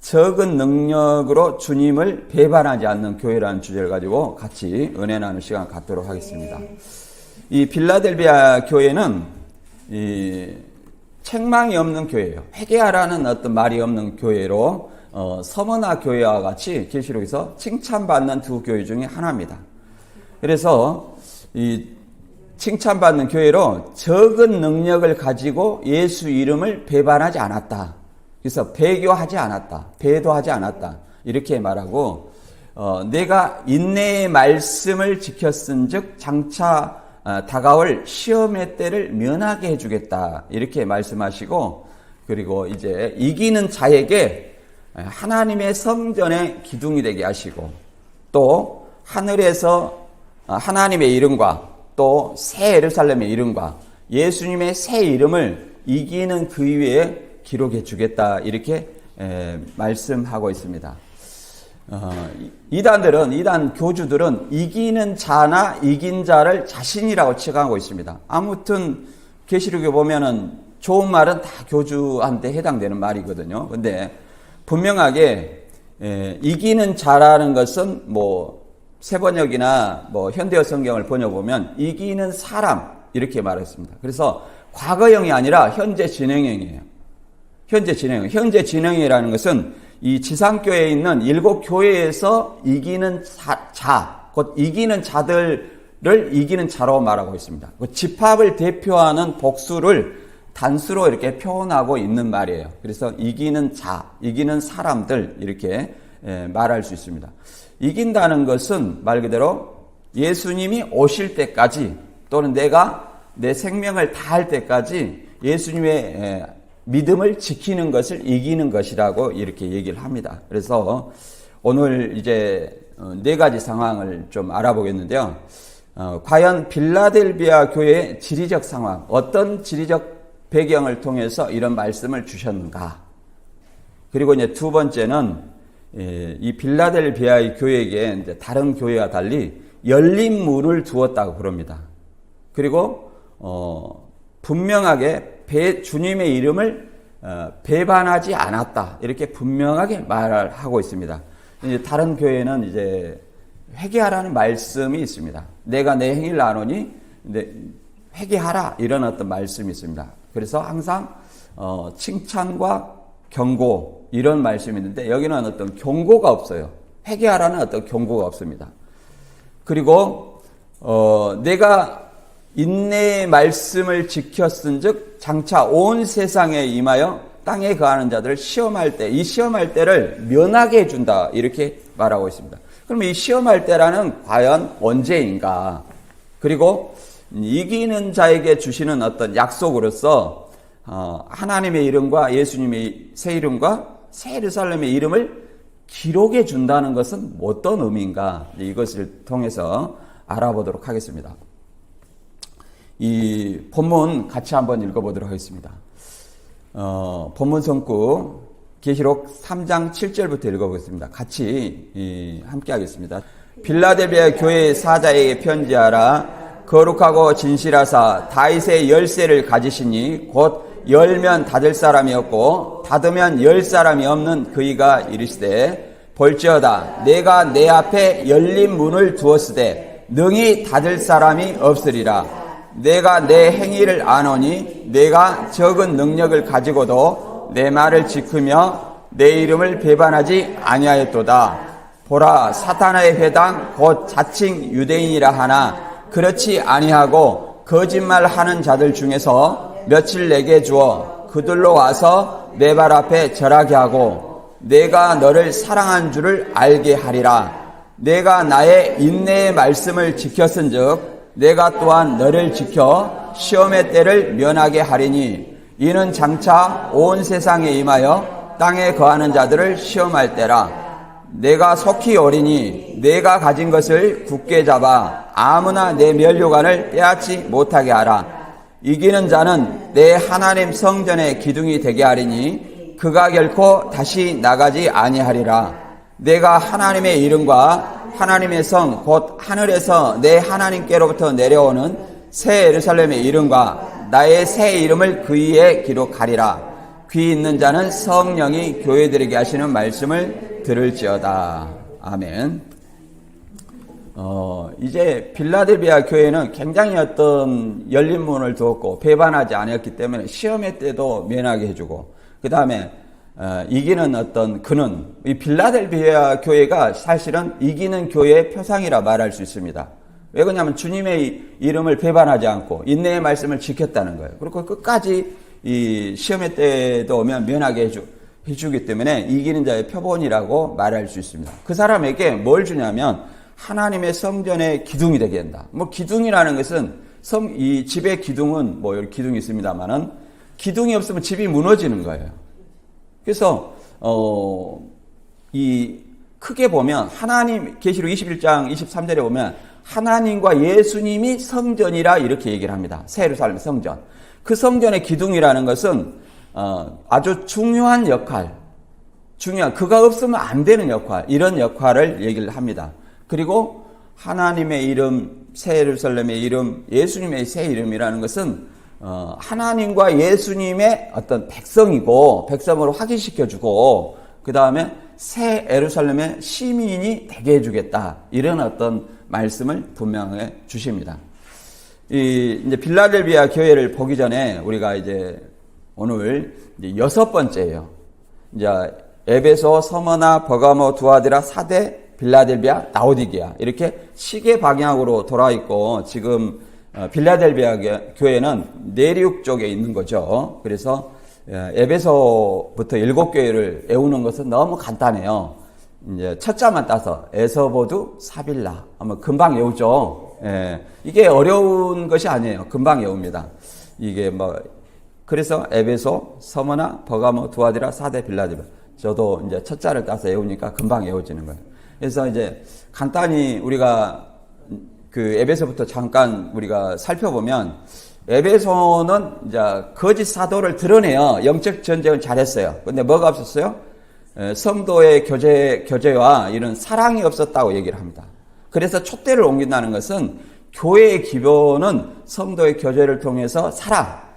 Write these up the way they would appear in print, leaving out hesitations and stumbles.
적은 능력으로 주님을 배반하지 않는 교회라는 주제를 가지고 같이 은혜 나누는 시간 갖도록 하겠습니다. 이 빌라델비아 교회는 이 책망이 없는 교회예요. 회개하라는 어떤 말이 없는 교회로 서머나 교회와 같이 계시록에서 칭찬받는 두 교회 중에 하나입니다. 그래서 이 칭찬받는 교회로 적은 능력을 가지고 예수 이름을 배반하지 않았다. 그래서 배교하지 않았다. 배도하지 않았다. 이렇게 말하고 내가 인내의 말씀을 지켰은즉 장차 다가올 시험의 때를 면하게 해주겠다. 이렇게 말씀하시고 그리고 이제 이기는 자에게 하나님의 성전의 기둥이 되게 하시고 또 하늘에서 하나님의 이름과 또 새 예루살렘의 이름과 예수님의 새 이름을 이기는 그 위에 기록해 주겠다. 이렇게 말씀하고 있습니다. 이단 교주들은 이기는 자나 이긴 자를 자신이라고 칭하고 있습니다. 아무튼 계시록에 보면은 좋은 말은 다 교주한테 해당되는 말이거든요. 근데 분명하게 이기는 자라는 것은 뭐 세번역이나 뭐 현대어 성경을 번역보면 이기는 사람 이렇게 말했습니다. 그래서 과거형이 아니라 현재 진행형이에요. 현재 진행이라는 것은 이 지상교회에 있는 7교회에서 이기는 자, 곧 이기는 자들을 이기는 자로 말하고 있습니다. 그 집합을 대표하는 복수를 단수로 이렇게 표현하고 있는 말이에요. 그래서 이기는 자, 이기는 사람들 이렇게 말할 수 있습니다. 이긴다는 것은 말 그대로 예수님이 오실 때까지 또는 내가 내 생명을 다할 때까지 예수님의 믿음을 지키는 것을 이기는 것이라고 이렇게 얘기를 합니다. 그래서 오늘 이제 4가지 상황을 좀 알아보겠는데요. 과연 빌라델비아 교회의 지리적 상황, 어떤 지리적 배경을 통해서 이런 말씀을 주셨는가? 그리고 이제 두 번째는 이 빌라델비아의 교회에게 이제 다른 교회와 달리 열린 문을 두었다고 그럽니다. 그리고 분명하게 주님의 이름을 배반하지 않았다. 이렇게 분명하게 말을 하고 있습니다. 이제 다른 교회는 이제 회개하라는 말씀이 있습니다. 내가 내 행위를 아노니 회개하라 이런 어떤 말씀이 있습니다. 그래서 항상 칭찬과 경고 이런 말씀이 있는데 여기는 어떤 경고가 없어요. 회개하라는 어떤 경고가 없습니다. 그리고 내가 인내의 말씀을 지켰은즉 장차 온 세상에 임하여 땅에 거하는 자들을 시험할 때, 이 시험할 때를 면하게 해준다 이렇게 말하고 있습니다. 그러면 이 시험할 때라는 과연 언제인가? 그리고 이기는 자에게 주시는 어떤 약속으로서 하나님의 이름과 예수님의 새 이름과 새 예루살렘의 이름을 기록해 준다는 것은 어떤 의미인가? 이것을 통해서 알아보도록 하겠습니다. 이 본문 같이 한번 읽어보도록 하겠습니다. 본문 성구 계시록 3장 7절부터 읽어보겠습니다. 같이 함께 하겠습니다. 빌라델비아 교회 사자에게 편지하라. 거룩하고 진실하사 다윗의 열쇠를 가지시니 곧 열면 닫을 사람이 없고 닫으면 열 사람이 없는 그이가 이르시되 볼지어다 내가 내 앞에 열린 문을 두었으되 능히 닫을 사람이 없으리라. 내가 내 행위를 아노니 내가 적은 능력을 가지고도 내 말을 지키며 내 이름을 배반하지 아니하였도다. 보라 사탄의 회당 곧 자칭 유대인이라 하나 그렇지 아니하고 거짓말하는 자들 중에서 며칠 내게 주어 그들로 와서 내 발 앞에 절하게 하고 내가 너를 사랑한 줄을 알게 하리라. 내가 나의 인내의 말씀을 지켰은즉 내가 또한 너를 지켜 시험의 때를 면하게 하리니 이는 장차 온 세상에 임하여 땅에 거하는 자들을 시험할 때라. 내가 속히 오리니 내가 가진 것을 굳게 잡아 아무나 내 면류관을 빼앗지 못하게 하라. 이기는 자는 내 하나님 성전의 기둥이 되게 하리니 그가 결코 다시 나가지 아니하리라. 내가 하나님의 이름과 하나님의 성 곧 하늘에서 내 하나님께로부터 내려오는 새 예루살렘의 이름과 나의 새 이름을 그 위에 기록하리라. 귀 있는 자는 성령이 교회들에게 하시는 말씀을 들을지어다. 아멘. 이제 빌라델비아 교회는 굉장히 어떤 열린 문을 두었고 배반하지 않았기 때문에 시험의 때도 면하게 해주고, 그 다음에 이기는 어떤 그는, 이 빌라델비아 교회가 사실은 이기는 교회의 표상이라 말할 수 있습니다. 왜 그러냐면 주님의 이름을 배반하지 않고 인내의 말씀을 지켰다는 거예요. 그리고 끝까지 이 시험의 때도 오면 면하게 해주기 때문에 이기는 자의 표본이라고 말할 수 있습니다. 그 사람에게 뭘 주냐면 하나님의 성전의 기둥이 되게 된다. 뭐 기둥이라는 것은 이 집의 기둥은 뭐 여기 기둥이 있습니다만은 기둥이 없으면 집이 무너지는 거예요. 그래서 이 크게 보면 하나님 계시록 21장 23절에 보면 하나님과 예수님이 성전이라 이렇게 얘기를 합니다. 새 예루살렘 성전. 그 성전의 기둥이라는 것은 아주 중요한 역할, 그가 없으면 안 되는 역할, 이런 역할을 얘기를 합니다. 그리고 하나님의 이름, 새 예루살렘의 이름, 예수님의 새 이름이라는 것은 하나님과 예수님의 어떤 백성이고 백성으로 확인시켜주고 그 다음에 새 예루살렘의 시민이 되게 해주겠다, 이런 어떤 말씀을 분명해 주십니다. 이제 빌라델비아 교회를 보기 전에 우리가 이제 오늘 이제 6번째예요. 이제 에베소, 서머나, 버가모, 두아디라, 사대, 빌라델비아, 라오디게아, 이렇게 시계 방향으로 돌아 있고, 지금 빌라델비아 교회는 내륙 쪽에 있는 거죠. 그래서 에베소부터 7교회를 외우는 것은 너무 간단해요. 이제 첫자만 따서 에서보두 사빌라 하면 금방 외우죠. 이게 어려운 것이 아니에요. 금방 외웁니다. 이게 그래서 에베소, 서머나, 버가모, 두아디라, 사대, 빌라델비아. 저도 이제 첫자를 따서 외우니까 금방 외워지는 거예요. 그래서 이제 간단히 우리가 그 에베소부터 잠깐 우리가 살펴보면, 에베소는 이제 거짓 사도를 드러내요. 영적 전쟁을 잘했어요. 근데 뭐가 없었어요? 성도의 교제와 이런 사랑이 없었다고 얘기를 합니다. 그래서 촛대를 옮긴다는 것은 교회의 기본은 성도의 교제를 통해서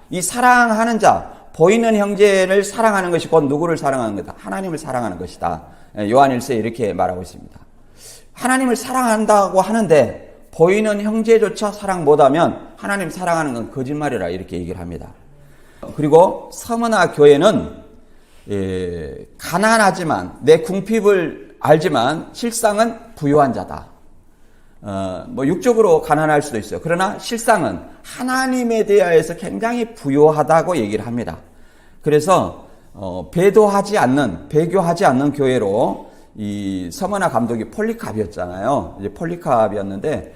이 사랑하는 자, 보이는 형제를 사랑하는 것이 곧 누구를 사랑하는 거다? 하나님을 사랑하는 것이다. 요한일서에 이렇게 말하고 있습니다. 하나님을 사랑한다고 하는데 보이는 형제조차 사랑 못하면 하나님 사랑하는 건 거짓말이라 이렇게 얘기를 합니다. 그리고 서머나 교회는 가난하지만 내 궁핍을 알지만 실상은 부유한 자다. 육적으로 가난할 수도 있어요. 그러나 실상은 하나님에 대하여서 굉장히 부유하다고 얘기를 합니다. 그래서 배교하지 않는 교회로 이 서머나 감독이 폴리캅이었잖아요. 이제 폴리캅이었는데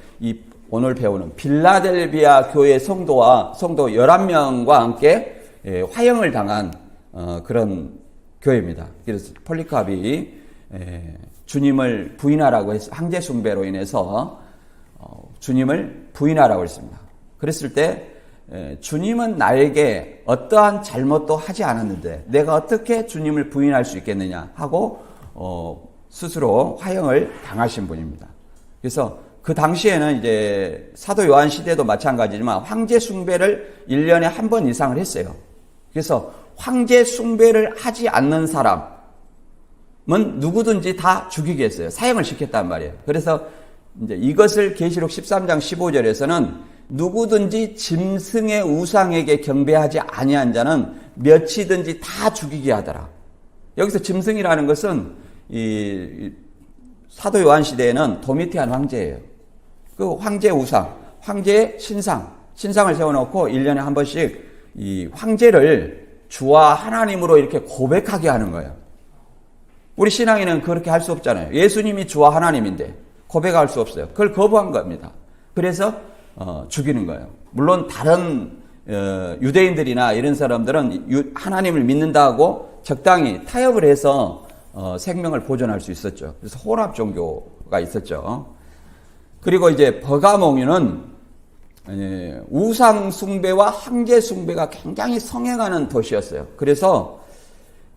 오늘 배우는 빌라델비아 교회 성도 11명과 함께 화형을 당한 그런 교회입니다. 그래서 폴리캅이 주님을 부인하라고 해서 황제 숭배로 인해서 주님을 부인하라고 했습니다. 그랬을 때 주님은 나에게 어떠한 잘못도 하지 않았는데 내가 어떻게 주님을 부인할 수 있겠느냐 하고 스스로 화형을 당하신 분입니다. 그래서 그 당시에는 이제 사도 요한 시대도 마찬가지지만 황제 숭배를 1년에 한 번 이상을 했어요. 그래서 황제 숭배를 하지 않는 사람은 누구든지 다 죽이게 했어요. 사형을 시켰단 말이에요. 그래서 이제 이것을 계시록 13장 15절에서는 누구든지 짐승의 우상에게 경배하지 아니한 자는 몇이든지 다 죽이게 하더라. 여기서 짐승이라는 것은 이 사도 요한 시대에는 도미티안 황제예요. 그 황제 우상, 황제의 신상을 세워놓고 1년에 한 번씩 이 황제를 주와 하나님으로 이렇게 고백하게 하는 거예요. 우리 신앙인은 그렇게 할 수 없잖아요. 예수님이 주와 하나님인데 고백할 수 없어요. 그걸 거부한 겁니다. 그래서 죽이는 거예요. 물론 다른 유대인들이나 이런 사람들은 하나님을 믿는다고 적당히 타협을 해서 생명을 보존할 수 있었죠. 그래서 혼합 종교가 있었죠. 그리고 이제 버가모니는 우상 숭배와 황제 숭배가 굉장히 성행하는 도시였어요. 그래서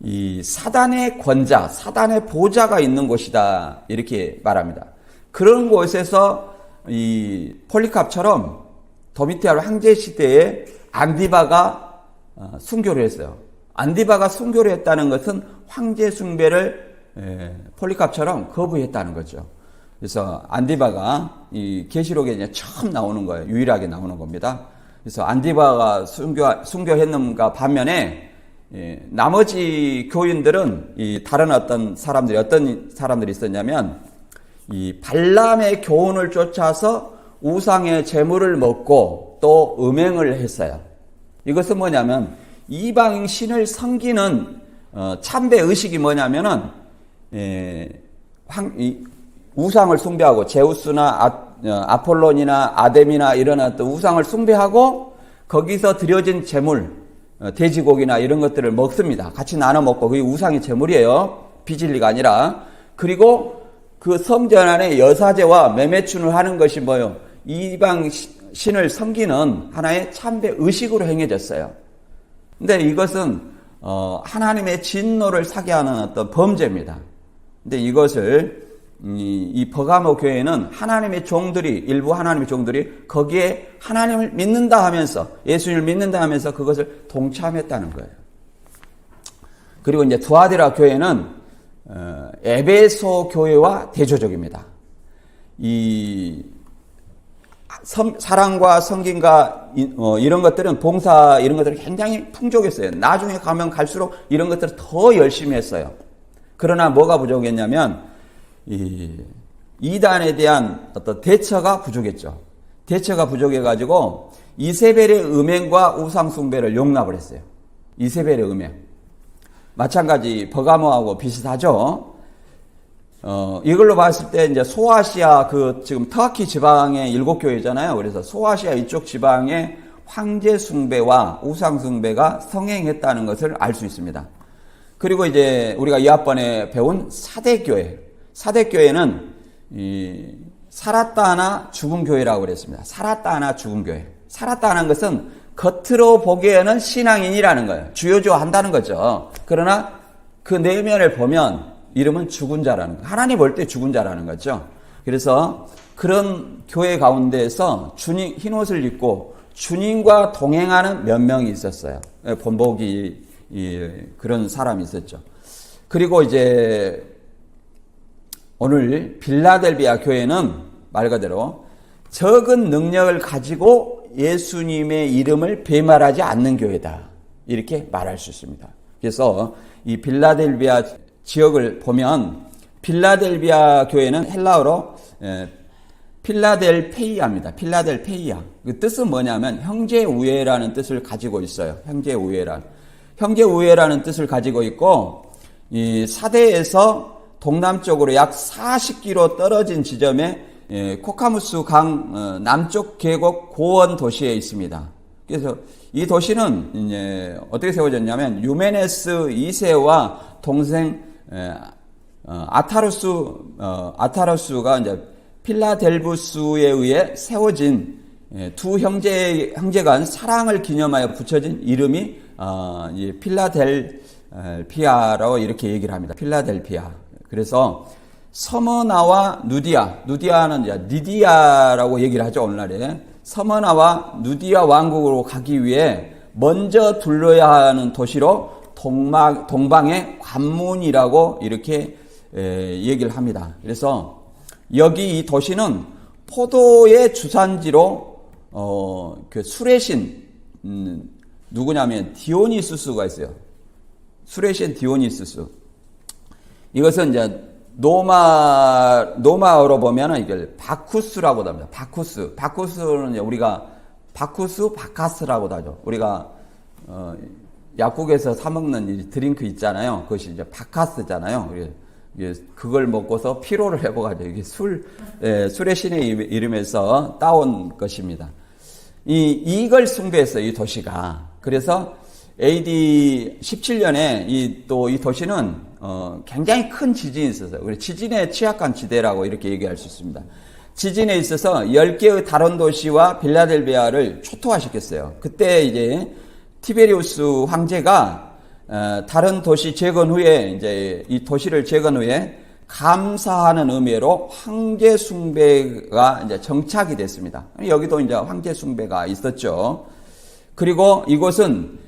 이 사단의 권자, 사단의 보좌가 있는 곳이다 이렇게 말합니다. 그런 곳에서 이 폴리캅처럼 도미티안 황제 시대에 안디바가 순교를 했어요. 안디바가 순교를 했다는 것은 황제 숭배를 폴리캅처럼 거부했다는 거죠. 그래서 안디바가 이 계시록에 이제 처음 나오는 거예요. 유일하게 나오는 겁니다. 그래서 안디바가 순교했는가 반면에 나머지 교인들은 이 다른 어떤 사람들이 있었냐면 이 발람의 교훈을 쫓아서 우상의 제물을 먹고 또 음행을 했어요. 이것은 뭐냐면 이방 신을 섬기는 참배 의식이 뭐냐면은 우상을 숭배하고 제우스나 아폴론이나 아뎀이나 이런 어떤 우상을 숭배하고 거기서 드려진 제물, 돼지고기나 이런 것들을 먹습니다. 같이 나눠 먹고 그게 우상의 제물이에요. 비진리가 아니라. 그리고 그 성전 안에 여사제와 매매춘을 하는 것이 뭐예요? 이방 신을 섬기는 하나의 참배 의식으로 행해졌어요. 근데 이것은 하나님의 진노를 사게 하는 어떤 범죄입니다. 근데 이것을 이 버가모 교회는 하나님의 종들이, 일부 하나님의 종들이 거기에 하나님을 믿는다 하면서, 예수님을 믿는다 하면서 그것을 동참했다는 거예요. 그리고 이제 두아디라 교회는 에베소 교회와 대조적입니다. 이 사랑과 섬김과 이런 것들은 봉사 이런 것들은 굉장히 풍족했어요. 나중에 가면 갈수록 이런 것들을 더 열심히 했어요. 그러나 뭐가 부족했냐면 이단에 대한 어떤 대처가 부족했죠. 대처가 부족해가지고 이세벨의 음행과 우상숭배를 용납을 했어요. 이세벨의 음행. 마찬가지 버가모하고 비슷하죠. 이걸로 봤을 때 이제 소아시아 지금 터키 지방의 7교회잖아요. 그래서 소아시아 이쪽 지방의 황제 숭배와 우상 숭배가 성행했다는 것을 알 수 있습니다. 그리고 이제 우리가 이 학번에 배운 사대교회. 사대교회는 살았다 하나 죽은 교회라고 그랬습니다. 살았다 하나 죽은 교회. 살았다 하는 것은 겉으로 보기에는 신앙인이라는 거예요. 주요조한다는 거죠. 그러나 그 내면을 보면 이름은 죽은 자라는 거예요. 하나님 볼 때 죽은 자라는 거죠. 그래서 그런 교회 가운데에서 흰 옷을 입고 주님과 동행하는 몇 명이 있었어요. 본보기 그런 사람이 있었죠. 그리고 이제 오늘 빌라델비아 교회는 말 그대로 적은 능력을 가지고 예수님의 이름을 배말하지 않는 교회다. 이렇게 말할 수 있습니다. 그래서 이 빌라델비아 지역을 보면 빌라델비아 교회는 헬라어로 필라델페이아입니다. 필라델페이아. 그 뜻은 뭐냐면 형제우애라는 뜻을 가지고 있어요. 형제우애라는 뜻을 가지고 있고 이 사대에서 동남쪽으로 약 40km 떨어진 지점에 코카무스 강 남쪽 계곡 고원 도시에 있습니다. 그래서 이 도시는 이제 어떻게 세워졌냐면 유메네스 2세와 동생 아타루스가 이제 필라델부스에 의해 세워진 두 형제 간 사랑을 기념하여 붙여진 이름이 필라델피아라고 이렇게 얘기를 합니다. 필라델피아. 그래서 서머나와 누디아는 이제 니디아라고 얘기를 하죠, 오늘날에. 서머나와 누디아 왕국으로 가기 위해 먼저 둘러야 하는 도시로 동방의 관문이라고 이렇게 얘기를 합니다. 그래서 여기 이 도시는 포도의 주산지로 그 술의 신 누구냐면 디오니수스가 있어요. 술의 신 디오니수스. 이것은 이제 노마어로 보면은 이걸 바쿠스라고도 합니다. 바쿠스는 이제 우리가 바카스라고도 하죠. 우리가 약국에서 사 먹는 이 드링크 있잖아요. 그것이 이제 바카스잖아요. 그걸 먹고서 피로를 회복하죠. 이게 술의 신의 이름에서 따온 것입니다. 이걸 숭배했어요, 이 도시가. 그래서 AD 17년에 이 도시는 굉장히 큰 지진이 있었어요. 그래서 지진에 취약한 지대라고 이렇게 얘기할 수 있습니다. 지진에 있어서 10개의 다른 도시와 빌라델비아를 초토화시켰어요. 그때 이제 티베리우스 황제가 다른 도시 재건 후에 이제 이 도시를 재건 후에 감사하는 의미로 황제 숭배가 이제 정착이 됐습니다. 여기도 이제 황제 숭배가 있었죠. 그리고 이곳은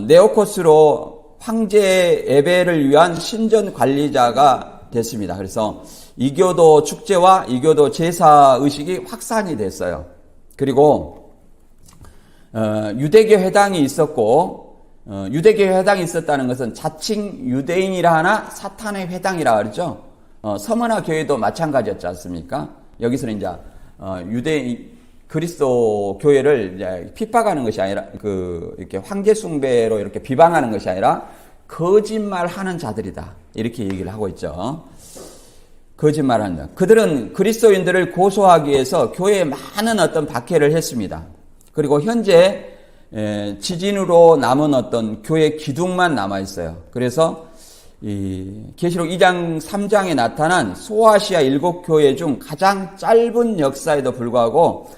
네오코스로 황제 예배를 위한 신전 관리자가 됐습니다. 그래서 이교도 축제와 이교도 제사 의식이 확산이 됐어요. 그리고 유대교 회당이 있었고, 유대교 회당이 있었다는 것은 자칭 유대인이라 하나 사탄의 회당이라 그러죠. 서머나 교회도 마찬가지였지 않습니까? 여기서는 이제 그리스도 교회를 이제 핍박하는 것이 아니라 이렇게 황제 숭배로 이렇게 비방하는 것이 아니라 거짓말하는 자들이다, 이렇게 얘기를 하고 있죠. 거짓말하는 자. 그들은 그리스도인들을 고소하기 위해서 교회에 많은 어떤 박해를 했습니다. 그리고 현재 지진으로 남은 어떤 교회 기둥만 남아 있어요. 그래서 이 계시록 2장 3장에 나타난 소아시아 7교회 중 가장 짧은 역사에도 불구하고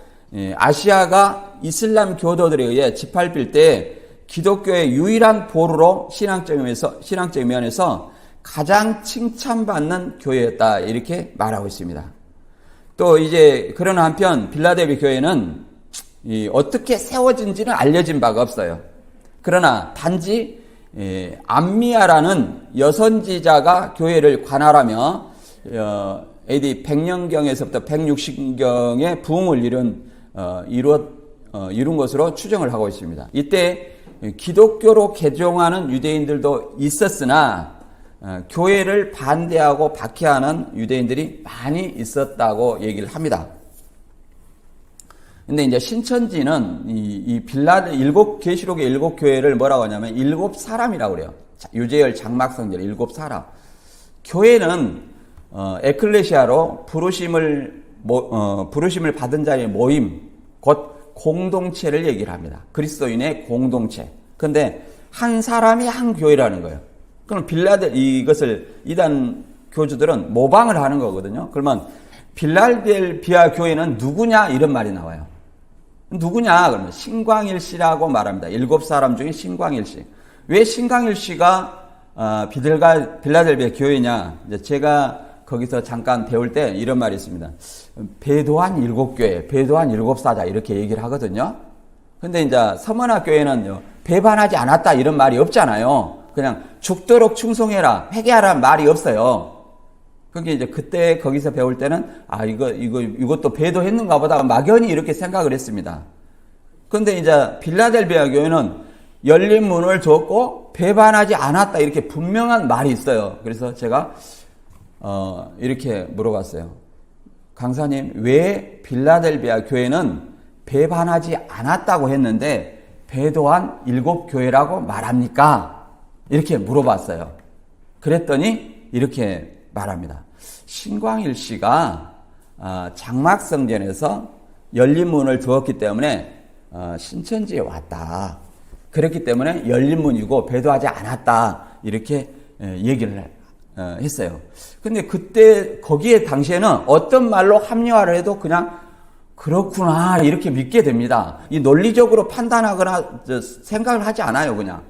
아시아가 이슬람 교도들에 의해 짓밟힐 때 기독교의 유일한 보루로 신앙적인 면에서 가장 칭찬받는 교회였다, 이렇게 말하고 있습니다. 또 이제 그러나 한편 빌라델비아 교회는 어떻게 세워진지는 알려진 바가 없어요. 그러나 단지 암미아라는 여선지자가 교회를 관할하며 AD 100년경에서부터 160경의 부흥을 이룬 것으로 추정을 하고 있습니다. 이때 기독교로 개종하는 유대인들도 있었으나 교회를 반대하고 박해하는 유대인들이 많이 있었다고 얘기를 합니다. 근데 이제 신천지는 계시록의 7교회를 뭐라고 하냐면 7사람이라고 그래요. 유재열, 장막성절 7사람. 교회는 에클레시아로 부르심을 받은 자의 모임, 곧 공동체를 얘기를 합니다. 그리스도인의 공동체. 근데 한 사람이 한 교회라는 거예요. 그럼 이것을 이단 교주들은 모방을 하는 거거든요. 그러면 빌라델비아 교회는 누구냐, 이런 말이 나와요. 누구냐? 그러면 신광일씨라고 말합니다. 7사람 중에 신광일씨. 왜 신광일씨가 빌라델비아 교회냐? 이제 제가 거기서 잠깐 배울 때 이런 말이 있습니다. 배도한 7교회, 배도한 7사자, 이렇게 얘기를 하거든요. 근데 이제 서머나 교회는 배반하지 않았다, 이런 말이 없잖아요. 그냥 죽도록 충성해라, 회개하라는 말이 없어요. 그게 이제 그때 거기서 배울 때는 이것도 배도했는가 보다 막연히 이렇게 생각을 했습니다. 그런데 이제 빌라델비아 교회는 열린 문을 줬고 배반하지 않았다, 이렇게 분명한 말이 있어요. 그래서 제가 이렇게 물어봤어요. 강사님, 왜 빌라델비아 교회는 배반하지 않았다고 했는데 배도한 7교회라고 말합니까? 이렇게 물어봤어요. 그랬더니 이렇게 말합니다. 신광일 씨가 장막성전에서 열린 문을 두었기 때문에 신천지에 왔다. 그렇기 때문에 열린 문이고 배도하지 않았다, 이렇게 얘기를 했어요. 근데 그때 거기에 당시에는 어떤 말로 합리화를 해도 그냥 그렇구나, 이렇게 믿게 됩니다. 이 논리적으로 판단하거나 생각을 하지 않아요, 그냥.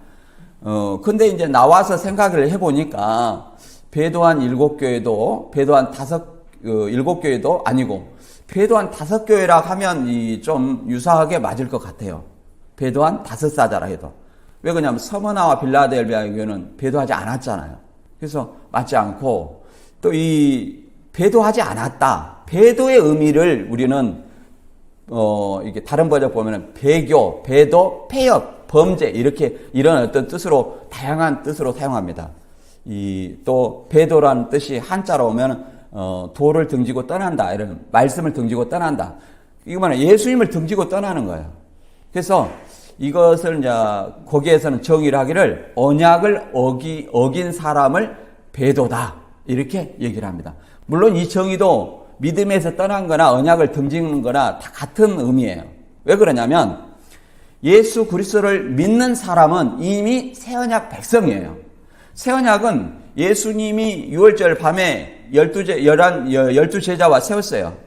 근데 이제 나와서 생각을 해보니까 배도한 7교회도 배도한 7교회도 아니고 배도한 5교회라 하면 좀 유사하게 맞을 것 같아요. 배도한 5사자라 해도. 왜 그러냐면 서머나와 빌라델비아 교회는 배도하지 않았잖아요. 그래서 맞지 않고, 또 이 배도하지 않았다, 배도의 의미를 우리는 이게 다른 번역 보면은 배교, 배도, 폐역, 범죄, 이런 어떤 뜻으로, 다양한 뜻으로 사용합니다. 또 배도라는 뜻이 한자로 오면 도를 등지고 떠난다, 이런 말씀을 등지고 떠난다. 이거는 예수님을 등지고 떠나는 거예요. 그래서 이것을 이제 거기에서는 정의를 하기를 언약을 어긴 사람을 배도다, 이렇게 얘기를 합니다. 물론 이 정의도 믿음에서 떠난 거나 언약을 등지는 거나 다 같은 의미예요. 왜 그러냐면 예수 그리스도를 믿는 사람은 이미 새언약 백성이에요. 새언약은 예수님이 6월절 밤에 12제자와 세웠어요.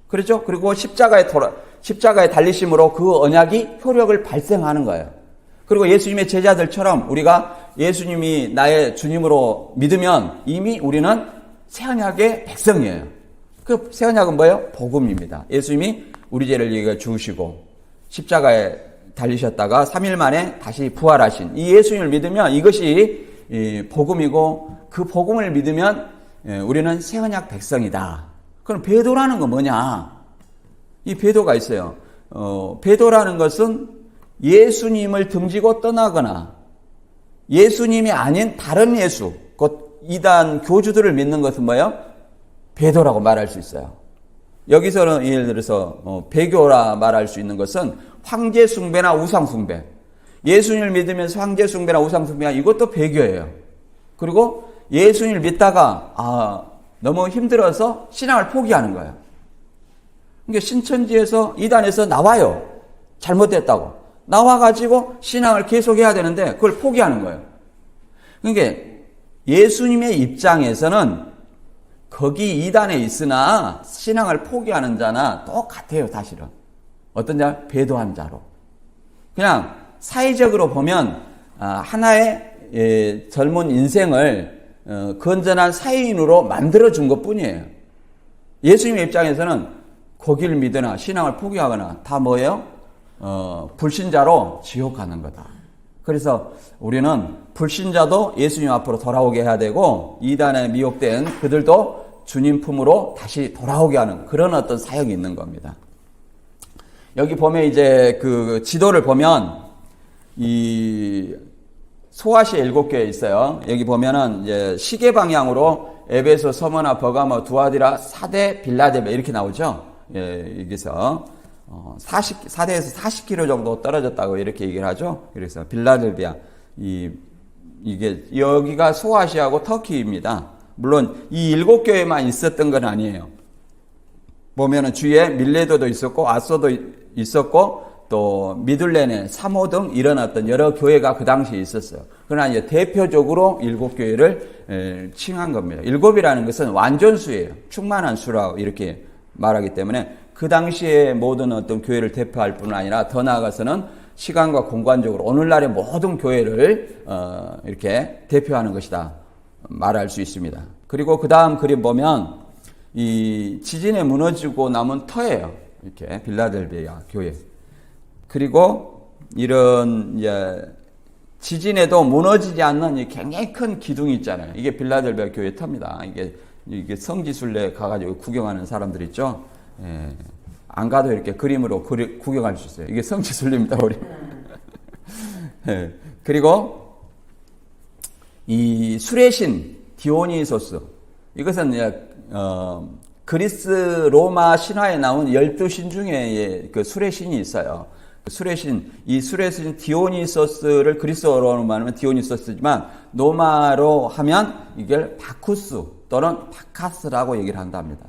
그렇죠? 그리고 십자가에 달리심으로 그 언약이 효력을 발생하는 거예요. 그리고 예수님의 제자들처럼 우리가 예수님이 나의 주님으로 믿으면 이미 우리는 새언약의 백성이에요. 그 새언약은 뭐예요? 복음입니다. 예수님이 우리 죄를 위해 죽으시고 십자가에 달리셨다가 3일 만에 다시 부활하신 이 예수님을 믿으면 이것이 복음이고, 그 복음을 믿으면 우리는 새 언약 백성이다. 그럼 배도라는 건 뭐냐? 이 배도가 있어요. 배도라는 것은 예수님을 등지고 떠나거나 예수님이 아닌 다른 예수, 곧 이단 교주들을 믿는 것은 뭐예요? 배도라고 말할 수 있어요. 여기서는 예를 들어서 배교라 말할 수 있는 것은 황제 숭배나 우상 숭배. 예수님을 믿으면서 황제 숭배나 우상 숭배가 이것도 배교예요. 그리고 예수님을 믿다가 너무 힘들어서 신앙을 포기하는 거예요. 그러니까 신천지에서 이단에서 나와요. 잘못됐다고. 나와가지고 신앙을 계속해야 되는데 그걸 포기하는 거예요. 그러니까 예수님의 입장에서는 거기 이단에 있으나 신앙을 포기하는 자나 똑같아요, 사실은. 어떤 자? 배도한 자로. 그냥 사회적으로 보면 하나의 젊은 인생을 건전한 사회인으로 만들어준 것뿐이에요. 예수님의 입장에서는 거기를 믿으나 신앙을 포기하거나 다 뭐예요? 불신자로 지옥 가는 거다. 그래서 우리는 불신자도 예수님 앞으로 돌아오게 해야 되고, 이단에 미혹된 그들도 주님 품으로 다시 돌아오게 하는 그런 어떤 사역이 있는 겁니다. 여기 보면 이제 그 지도를 보면 이 소아시아 7교회 있어요. 여기 보면은 이제 시계 방향으로 에베소, 서머나, 버가모, 두아디라, 사대, 빌라델비아 이렇게 나오죠. 예, 여기서 4대에서 40km 정도 떨어졌다고 이렇게 얘기를 하죠. 그래서 빌라델비아 이게 여기가 소아시아하고 터키입니다. 물론 이 7교회만 있었던 건 아니에요. 보면은 주위에 밀레도도 있었고 아소도 있었고 또 미들렌에 사모 등 이런 어떤 여러 교회가 그 당시에 있었어요. 그러나 이제 대표적으로 7교회를 칭한 겁니다. 7이라는 것은 완전수예요. 충만한 수라고 이렇게 말하기 때문에 그 당시에 모든 어떤 교회를 대표할 뿐 아니라 더 나아가서는 시간과 공간적으로 오늘날의 모든 교회를 이렇게 대표하는 것이다 말할 수 있습니다. 그리고 그 다음 그림 보면 이 지진에 무너지고 남은 터예요. 이렇게 빌라델비아 교회. 그리고 이런 이제 지진에도 무너지지 않는 이 굉장히 큰 기둥이 있잖아요. 이게 빌라델비아 교회 터입니다. 이게 성지순례 가가지고 구경하는 사람들 있죠. 예. 안 가도 이렇게 그림으로 구경할 수 있어요. 이게 성지순례입니다, 우리. 예. 그리고 이 술의 신 디오니소스. 이것은 그리스 로마 신화에 나온 12신 중에 그 술의 신이 있어요. 술의 신, 이 술의 신 디오니소스를 그리스어로 말하면 디오니소스지만 로마로 하면 이걸 바쿠스 또는 바카스라고 얘기를 한답니다.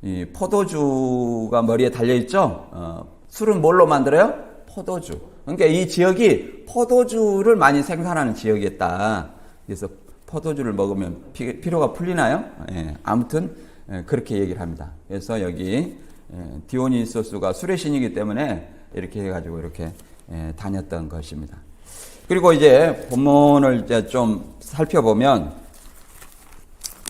이 포도주가 머리에 달려있죠? 술은 뭘로 만들어요? 포도주. 그러니까 이 지역이 포도주를 많이 생산하는 지역이었다. 그래서 포도주를 먹으면 피로가 풀리나요? 예, 아무튼 그렇게 얘기를 합니다. 그래서 여기 디오니소스가 술의 신이기 때문에 이렇게 해가지고 이렇게 다녔던 것입니다. 그리고 이제 본문을 이제 좀 살펴보면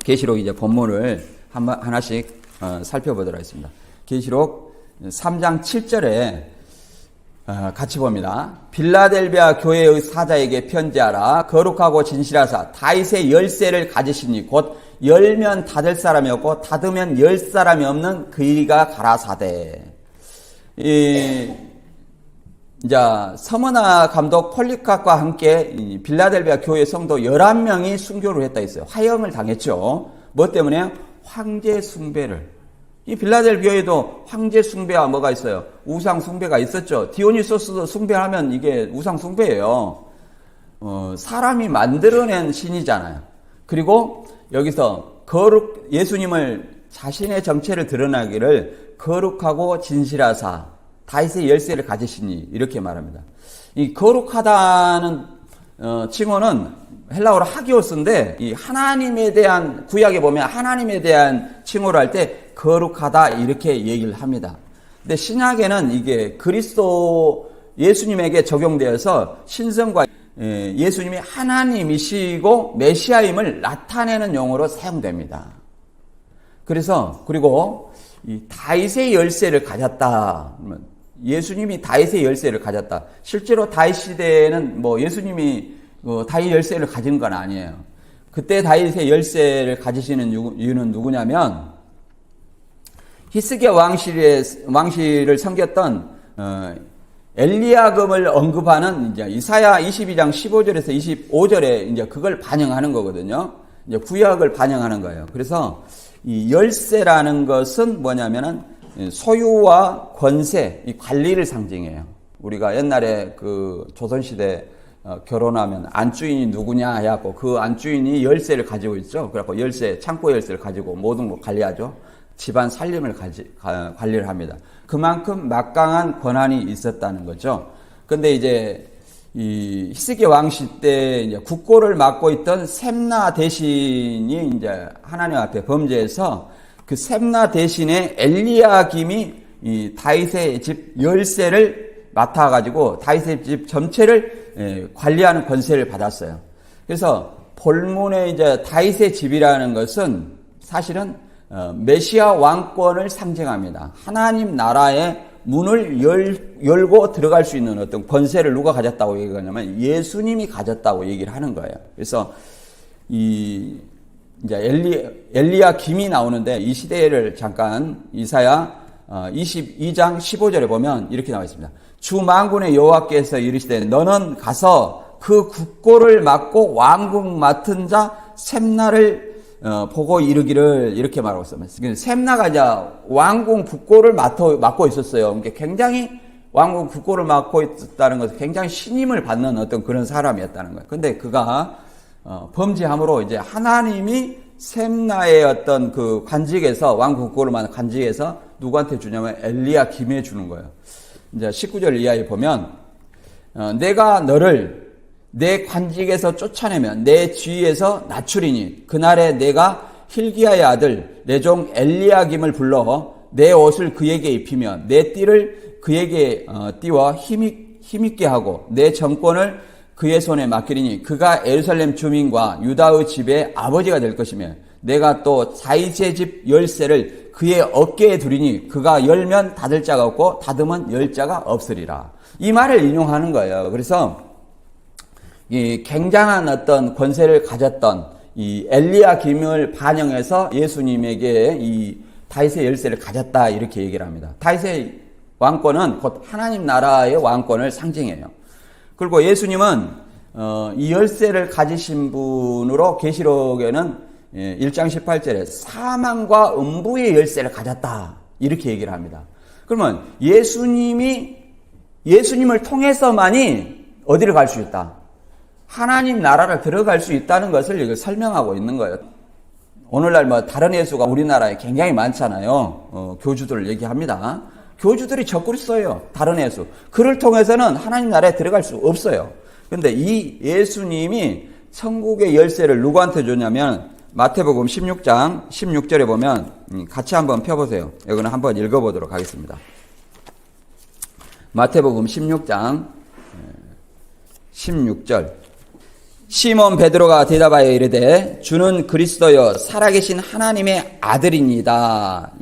계시록 이제 본문을 하나씩 살펴보도록 하겠습니다. 계시록 3장 7절에 같이 봅니다. 빌라델비아 교회의 사자에게 편지하라. 거룩하고 진실하사 다윗의 열쇠를 가지시니 곧 열면 닫을 사람이 없고 닫으면 열 사람이 없는 그이가 가라사대. 이제 서머나 감독 폴리카과 함께 빌라델비아 교회 성도 11명이 순교를 했다 했어요. 화형을 당했죠. 뭐 때문에? 황제 숭배를. 이 빌라델비아에도 황제 숭배와 뭐가 있어요? 우상 숭배가 있었죠. 디오니소스도 숭배하면 이게 우상 숭배예요. 사람이 만들어낸 신이잖아요. 그리고 여기서 예수님을 자신의 정체를 드러나기를 거룩하고 진실하사 다윗의 열쇠를 가지시니 이렇게 말합니다. 이 거룩하다는 칭호는 헬라어로 하기오스인데 이 하나님에 대한 구약에 보면 하나님에 대한 칭호를 할 때 거룩하다 이렇게 얘기를 합니다. 근데 신약에는 이게 그리스도 예수님에게 적용되어서 신성과 예수님이 하나님이시고 메시아임을 나타내는 용어로 사용됩니다. 그래서 그리고 이 다윗의 열쇠를 가졌다. 예수님이 다윗의 열쇠를 가졌다. 실제로 다윗 시대에는 뭐 예수님이 다윗 열쇠를 가진 건 아니에요. 그때 다윗의 열쇠를 가지시는 이유는 누구냐면 히스기야 왕실을 섬겼던 엘리야금을 언급하는 이제 이사야 22장 15절에서 25절에 이제 그걸 반영하는 거거든요. 이제 구약을 반영하는 거예요. 그래서 이 열쇠라는 것은 뭐냐면은 소유와 권세, 이 관리를 상징해요. 우리가 옛날에 그 조선시대 결혼하면 안주인이 누구냐 해갖고 그 안주인이 열쇠를 가지고 있죠. 그래갖고 열쇠, 창고 열쇠를 가지고 모든 걸 관리하죠. 집안 살림을 관리를 합니다. 그만큼 막강한 권한이 있었다는 거죠. 근데 이제 이 히스기야 왕시 때 이제 국고를 맡고 있던 셈나 대신이 이제 하나님 앞에 범죄해서 그 셈나 대신에 엘리야김이 이 다윗의 집 열쇠를 맡아가지고 다윗의 집 전체를 관리하는 권세를 받았어요. 그래서 본문에 이제 다윗의 집이라는 것은 사실은 메시아 왕권을 상징합니다. 하나님 나라의 문을 열고 들어갈 수 있는 어떤 권세를 누가 가졌다고 얘기하냐면 예수님이 가졌다고 얘기를 하는 거예요. 그래서 이제 엘리야김이 나오는데 이 시대를 잠깐 이사야 22장 15절에 보면 이렇게 나와 있습니다. 주 만군의 여호와께서 이르시되 너는 가서 그 국고를 맡고 왕국 맡은 자 셈나를 보고 이르기를 이렇게 말하고 있습니다. 셈나가 이제 왕궁 국고를 맡고 있었어요. 그러니까 굉장히 왕궁 국고를 맡고 있었다는 것은 굉장히 신임을 받는 어떤 그런 사람이었다는 거예요. 근데 그가 범죄함으로 이제 하나님이 셈나의 어떤 그 관직에서 왕궁 국고를 맡는 관직에서 누구한테 주냐면 엘리야김에 주는 거예요. 이제 19절 이하에 보면 내가 너를 내 관직에서 쫓아내면 내 지위에서 낮추리니 그날에 내가 hil기야의 아들 내 종 엘리야김을 불러 내 옷을 그에게 입히며 내 띠를 그에게 띄워 힘있게 하고 내 정권을 그의 손에 맡기리니 그가 예루살렘 주민과 유다의 집의 아버지가 될 것이며 내가 또 다윗의 집 열쇠를 그의 어깨에 두리니 그가 열면 닫을 자가 없고 닫으면 열 자가 없으리라. 이 말을 인용하는 거예요. 그래서 이 굉장한 어떤 권세를 가졌던 이 엘리야김을 반영해서 예수님에게 이 다윗의 열쇠를 가졌다 이렇게 얘기를 합니다. 다윗의 왕권은 곧 하나님 나라의 왕권을 상징해요. 그리고 예수님은 이 열쇠를 가지신 분으로 계시록에는 1장 18절에 사망과 음부의 열쇠를 가졌다 이렇게 얘기를 합니다. 그러면 예수님을 통해서만이 어디를 갈 수 있다? 하나님 나라를 들어갈 수 있다는 것을 이걸 설명하고 있는 거예요. 오늘날 뭐 다른 예수가 우리나라에 굉장히 많잖아요. 교주들을 얘기합니다. 교주들이 적그리스도예요. 다른 예수. 그를 통해서는 하나님 나라에 들어갈 수 없어요. 그런데 이 예수님이 천국의 열쇠를 누구한테 줬냐면 마태복음 16장 16절에 보면 같이 한번 펴보세요. 여기는 한번 읽어보도록 하겠습니다. 마태복음 16장 16절 시몬 베드로가 대답하여 이르되 주는 그리스도여 살아계신 하나님의 아들이니이다.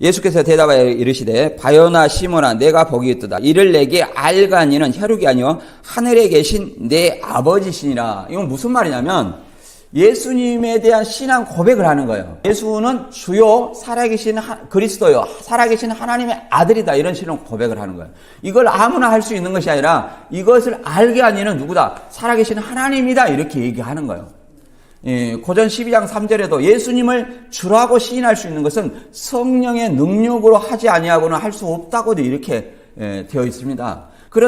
예수께서 대답하여 이르시되 바요나 시몬아 내가 복이 있도다. 이를 내게 알가니는 혈육이 아니요 하늘에 계신 내 아버지시니라. 이건 무슨 말이냐면 예수님에 대한 신앙 고백을 하는 거예요. 예수는 주요 살아계신 그리스도요 살아계신 하나님의 아들이다 이런 신앙 고백을 하는 거예요. 이걸 아무나 할 수 있는 것이 아니라 이것을 알게 하니는 누구다? 살아계신 하나님이다 이렇게 얘기하는 거예요. 고전 12장 3절에도 예수님을 주라고 시인할 수 있는 것은 성령의 능력으로 하지 아니하고는 할 수 없다고도 이렇게 되어 있습니다.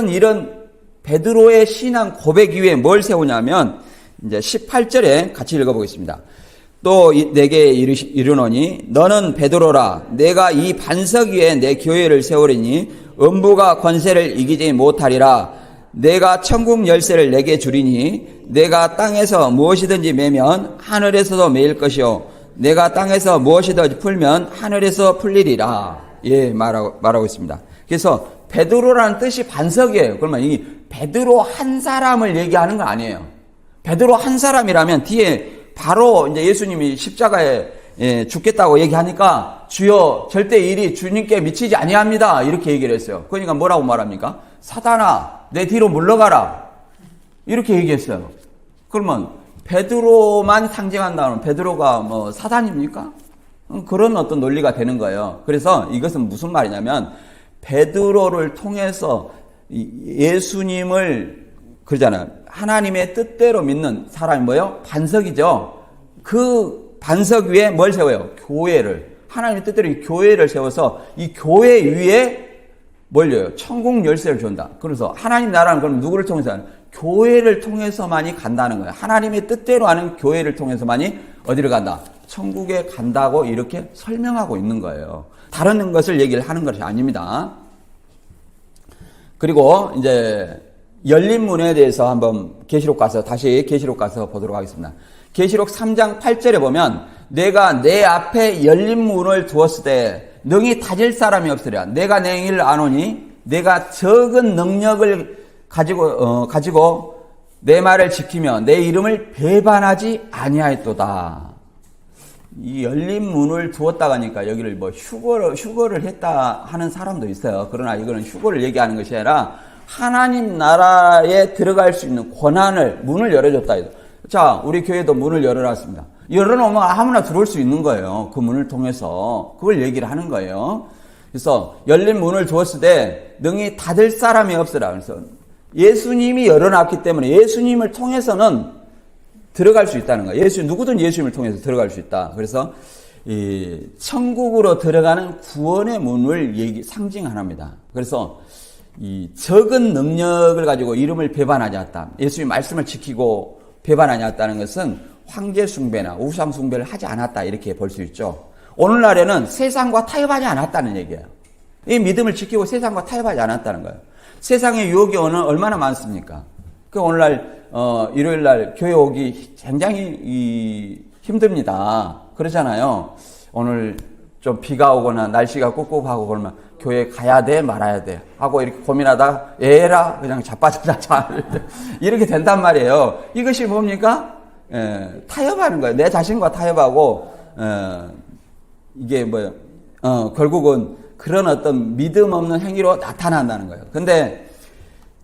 이런 베드로의 신앙 고백 위에 뭘 세우냐면 이제 18절에 같이 읽어보겠습니다. 또 내게 이르노니 너는 베드로라 내가 이 반석 위에 내 교회를 세우리니 음부가 권세를 이기지 못하리라. 내가 천국 열쇠를 내게 주리니 내가 땅에서 무엇이든지 매면 하늘에서도 매일 것이요 내가 땅에서 무엇이든지 풀면 하늘에서 풀리리라. 말하고 있습니다. 그래서 베드로라는 뜻이 반석이에요. 그러면 이 베드로 한 사람을 얘기하는 건 아니에요. 베드로 한 사람이라면 뒤에 바로 이제 예수님이 십자가에 죽겠다고 얘기하니까 주여 절대 일이 주님께 미치지 아니합니다. 이렇게 얘기를 했어요. 그러니까 뭐라고 말합니까? 사단아 내 뒤로 물러가라. 이렇게 얘기했어요. 그러면 베드로만 상징한다면 베드로가 뭐 사단입니까? 그런 어떤 논리가 되는 거예요. 그래서 이것은 무슨 말이냐면 베드로를 통해서 예수님을 그러잖아요. 하나님의 뜻대로 믿는 사람이 뭐예요? 반석이죠. 그 반석 위에 뭘 세워요? 교회를. 하나님의 뜻대로 이 교회를 세워서 이 교회 위에 뭘 줘요? 천국 열쇠를 준다. 그래서 하나님 나라는 그럼 누구를 통해서 하는? 교회를 통해서만이 간다는 거예요. 하나님의 뜻대로 하는 교회를 통해서만이 어디를 간다? 천국에 간다고 이렇게 설명하고 있는 거예요. 다른 것을 얘기를 하는 것이 아닙니다. 그리고 이제 열린 문에 대해서 한번 다시 계시록 가서 보도록 하겠습니다. 계시록 3장 8절에 보면 내가 내 앞에 열린 문을 두었을 때 능히 다질 사람이 없으리라. 내가 내 일을 아노니 내가 적은 능력을 가지고 내 말을 지키며 내 이름을 배반하지 아니하였도다. 이 열린 문을 두었다가 하니까 여기를 뭐 휴거를 했다 하는 사람도 있어요. 그러나 이거는 휴거를 얘기하는 것이 아니라 하나님 나라에 들어갈 수 있는 권한을, 문을 열어줬다. 자, 우리 교회도 문을 열어놨습니다. 열어놓으면 아무나 들어올 수 있는 거예요. 그 문을 통해서. 그걸 얘기를 하는 거예요. 그래서 열린 문을 두었을 때 능히 닫을 사람이 없으라. 그래서 예수님이 열어놨기 때문에 예수님을 통해서는 들어갈 수 있다는 거예요. 누구든 예수님을 통해서 들어갈 수 있다. 그래서 이 천국으로 들어가는 구원의 문을 상징합니다. 그래서 이 적은 능력을 가지고 이름을 배반하지 않았다. 예수님 말씀을 지키고 배반하지 않았다는 것은 황제 숭배나 우상 숭배를 하지 않았다. 이렇게 볼 수 있죠. 오늘날에는 세상과 타협하지 않았다는 얘기예요. 이 믿음을 지키고 세상과 타협하지 않았다는 거예요. 세상의 유혹이 얼마나 많습니까? 그 오늘날 일요일날 교회 오기 굉장히 힘듭니다. 그러잖아요. 오늘 좀 비가 오거나 날씨가 꿉꿉하고 그러면 교회 가야 돼 말아야 돼 하고 이렇게 고민하다가 에라 그냥 자빠져자 이렇게 된단 말이에요. 이것이 뭡니까? 타협하는 거예요. 내 자신과 타협하고 이게 뭐예요? 결국은 그런 어떤 믿음 없는 행위로 나타난다는 거예요. 근데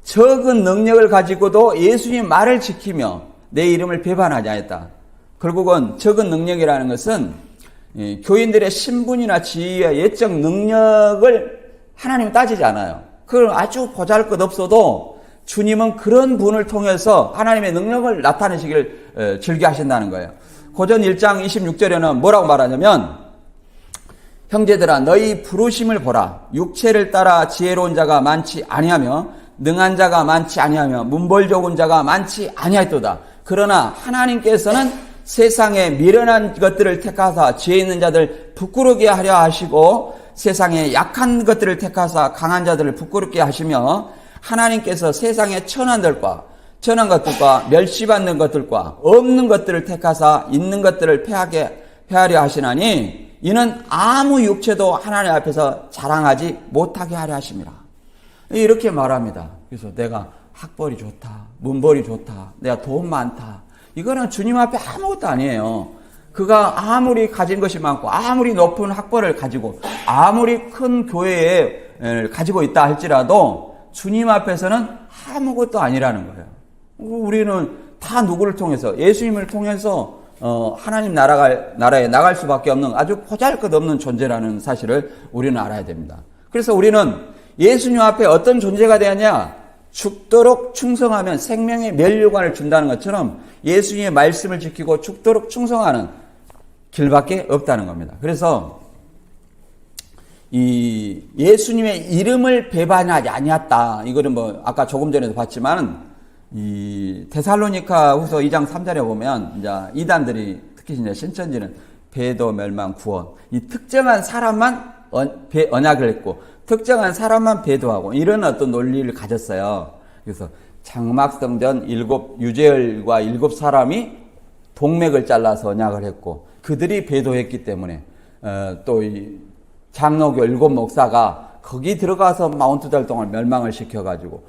적은 능력을 가지고도 예수님 말을 지키며 내 이름을 배반하지 않았다. 결국은 적은 능력이라는 것은 교인들의 신분이나 지위와 예적 능력을 하나님은 따지지 않아요. 그걸 아주 보잘것없어도 주님은 그런 분을 통해서 하나님의 능력을 나타내시기를 즐겨하신다는 거예요. 고전 1장 26절에는 뭐라고 말하냐면 형제들아 너희 부르심을 보라. 육체를 따라 지혜로운 자가 많지 아니하며 능한 자가 많지 아니하며 문벌 좋은 자가 많지 아니하였도다. 그러나 하나님께서는 세상에 미련한 것들을 택하사 지혜 있는 자들 부끄럽게 하려 하시고 세상에 약한 것들을 택하사 강한 자들을 부끄럽게 하시며 하나님께서 세상의 천한 것들과 멸시받는 것들과 없는 것들을 택하사 있는 것들을 패하려 하시나니 이는 아무 육체도 하나님 앞에서 자랑하지 못하게 하려 하심이라. 이렇게 말합니다. 그래서 내가 학벌이 좋다, 문벌이 좋다, 내가 돈 많다. 이거는 주님 앞에 아무것도 아니에요. 그가 아무리 가진 것이 많고 아무리 높은 학벌을 가지고 아무리 큰 교회에 가지고 있다 할지라도 주님 앞에서는 아무것도 아니라는 거예요. 우리는 다 누구를 통해서 예수님을 통해서 하나님 나라에 나갈 수밖에 없는 아주 보잘것없는 존재라는 사실을 우리는 알아야 됩니다. 그래서 우리는 예수님 앞에 어떤 존재가 되었냐? 죽도록 충성하면 생명의 멸류관을 준다는 것처럼 예수님의 말씀을 지키고 죽도록 충성하는 길밖에 없다는 겁니다. 그래서 이 예수님의 이름을 배반하지 아니했다. 이거는 뭐 아까 조금 전에도 봤지만 이 데살로니가 후서 2장 3절에 보면 이제 이단들이 특히 이제 신천지는 배도 멸망 구원 이 특정한 사람만 언약을 했고 특정한 사람만 배도하고 이런 어떤 논리를 가졌어요. 그래서 장막성전 유재열과 7사람이 동맥을 잘라서 언약을 했고 그들이 배도했기 때문에 또 이 장로교 7목사가 거기 들어가서 마운트 달동을 멸망을 시켜가지고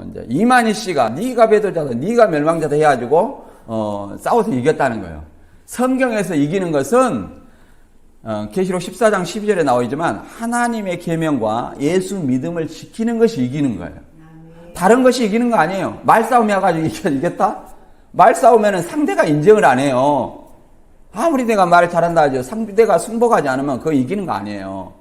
이제 이만희 씨가 네가 배도자다, 네가 멸망자다 해가지고 싸워서 이겼다는 거예요. 성경에서 이기는 것은 계시록 14장 12절에 나와 있지만 하나님의 계명과 예수 믿음을 지키는 것이 이기는 거예요. 다른 것이 이기는 거 아니에요. 말싸움이 와가지고 이겼다? 말싸움에는 상대가 인정을 안 해요. 아무리 내가 말을 잘한다 하죠. 상대가 승복하지 않으면 그거 이기는 거 아니에요.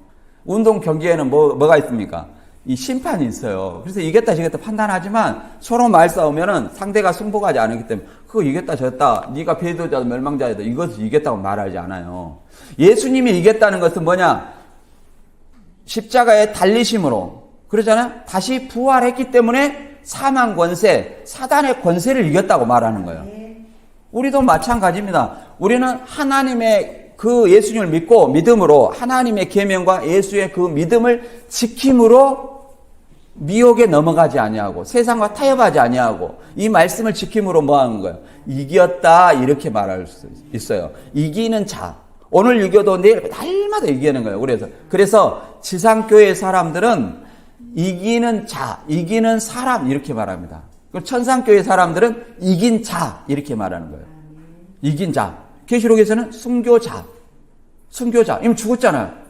운동 경기에는 뭐가 있습니까? 이 심판이 있어요. 그래서 이겼다 지겠다 판단하지만 서로 말싸우면은 상대가 승복하지 않기 때문에 그거 이겼다 졌다, 네가 배도자도 멸망자도 이것을 이겼다고 말하지 않아요. 예수님이 이겼다는 것은 뭐냐? 십자가에 달리심으로, 그러잖아요. 다시 부활했기 때문에 사망 권세, 사단의 권세를 이겼다고 말하는 거예요. 우리도 마찬가지입니다. 우리는 하나님의 그 예수님을 믿고 믿음으로 하나님의 계명과 예수의 그 믿음을 지킴으로 미혹에 넘어가지 아니하고 세상과 타협하지 아니하고 이 말씀을 지킴으로 뭐 하는 거예요? 이겼다 이렇게 말할 수 있어요. 이기는 자. 오늘 이겨도 내일 날마다 이기는 거예요. 그래서 지상교회 사람들은 이기는 자, 이기는 사람 이렇게 말합니다. 천상교회 사람들은 이긴 자 이렇게 말하는 거예요. 이긴 자. 계시록에서는 순교자. 이미 죽었잖아요.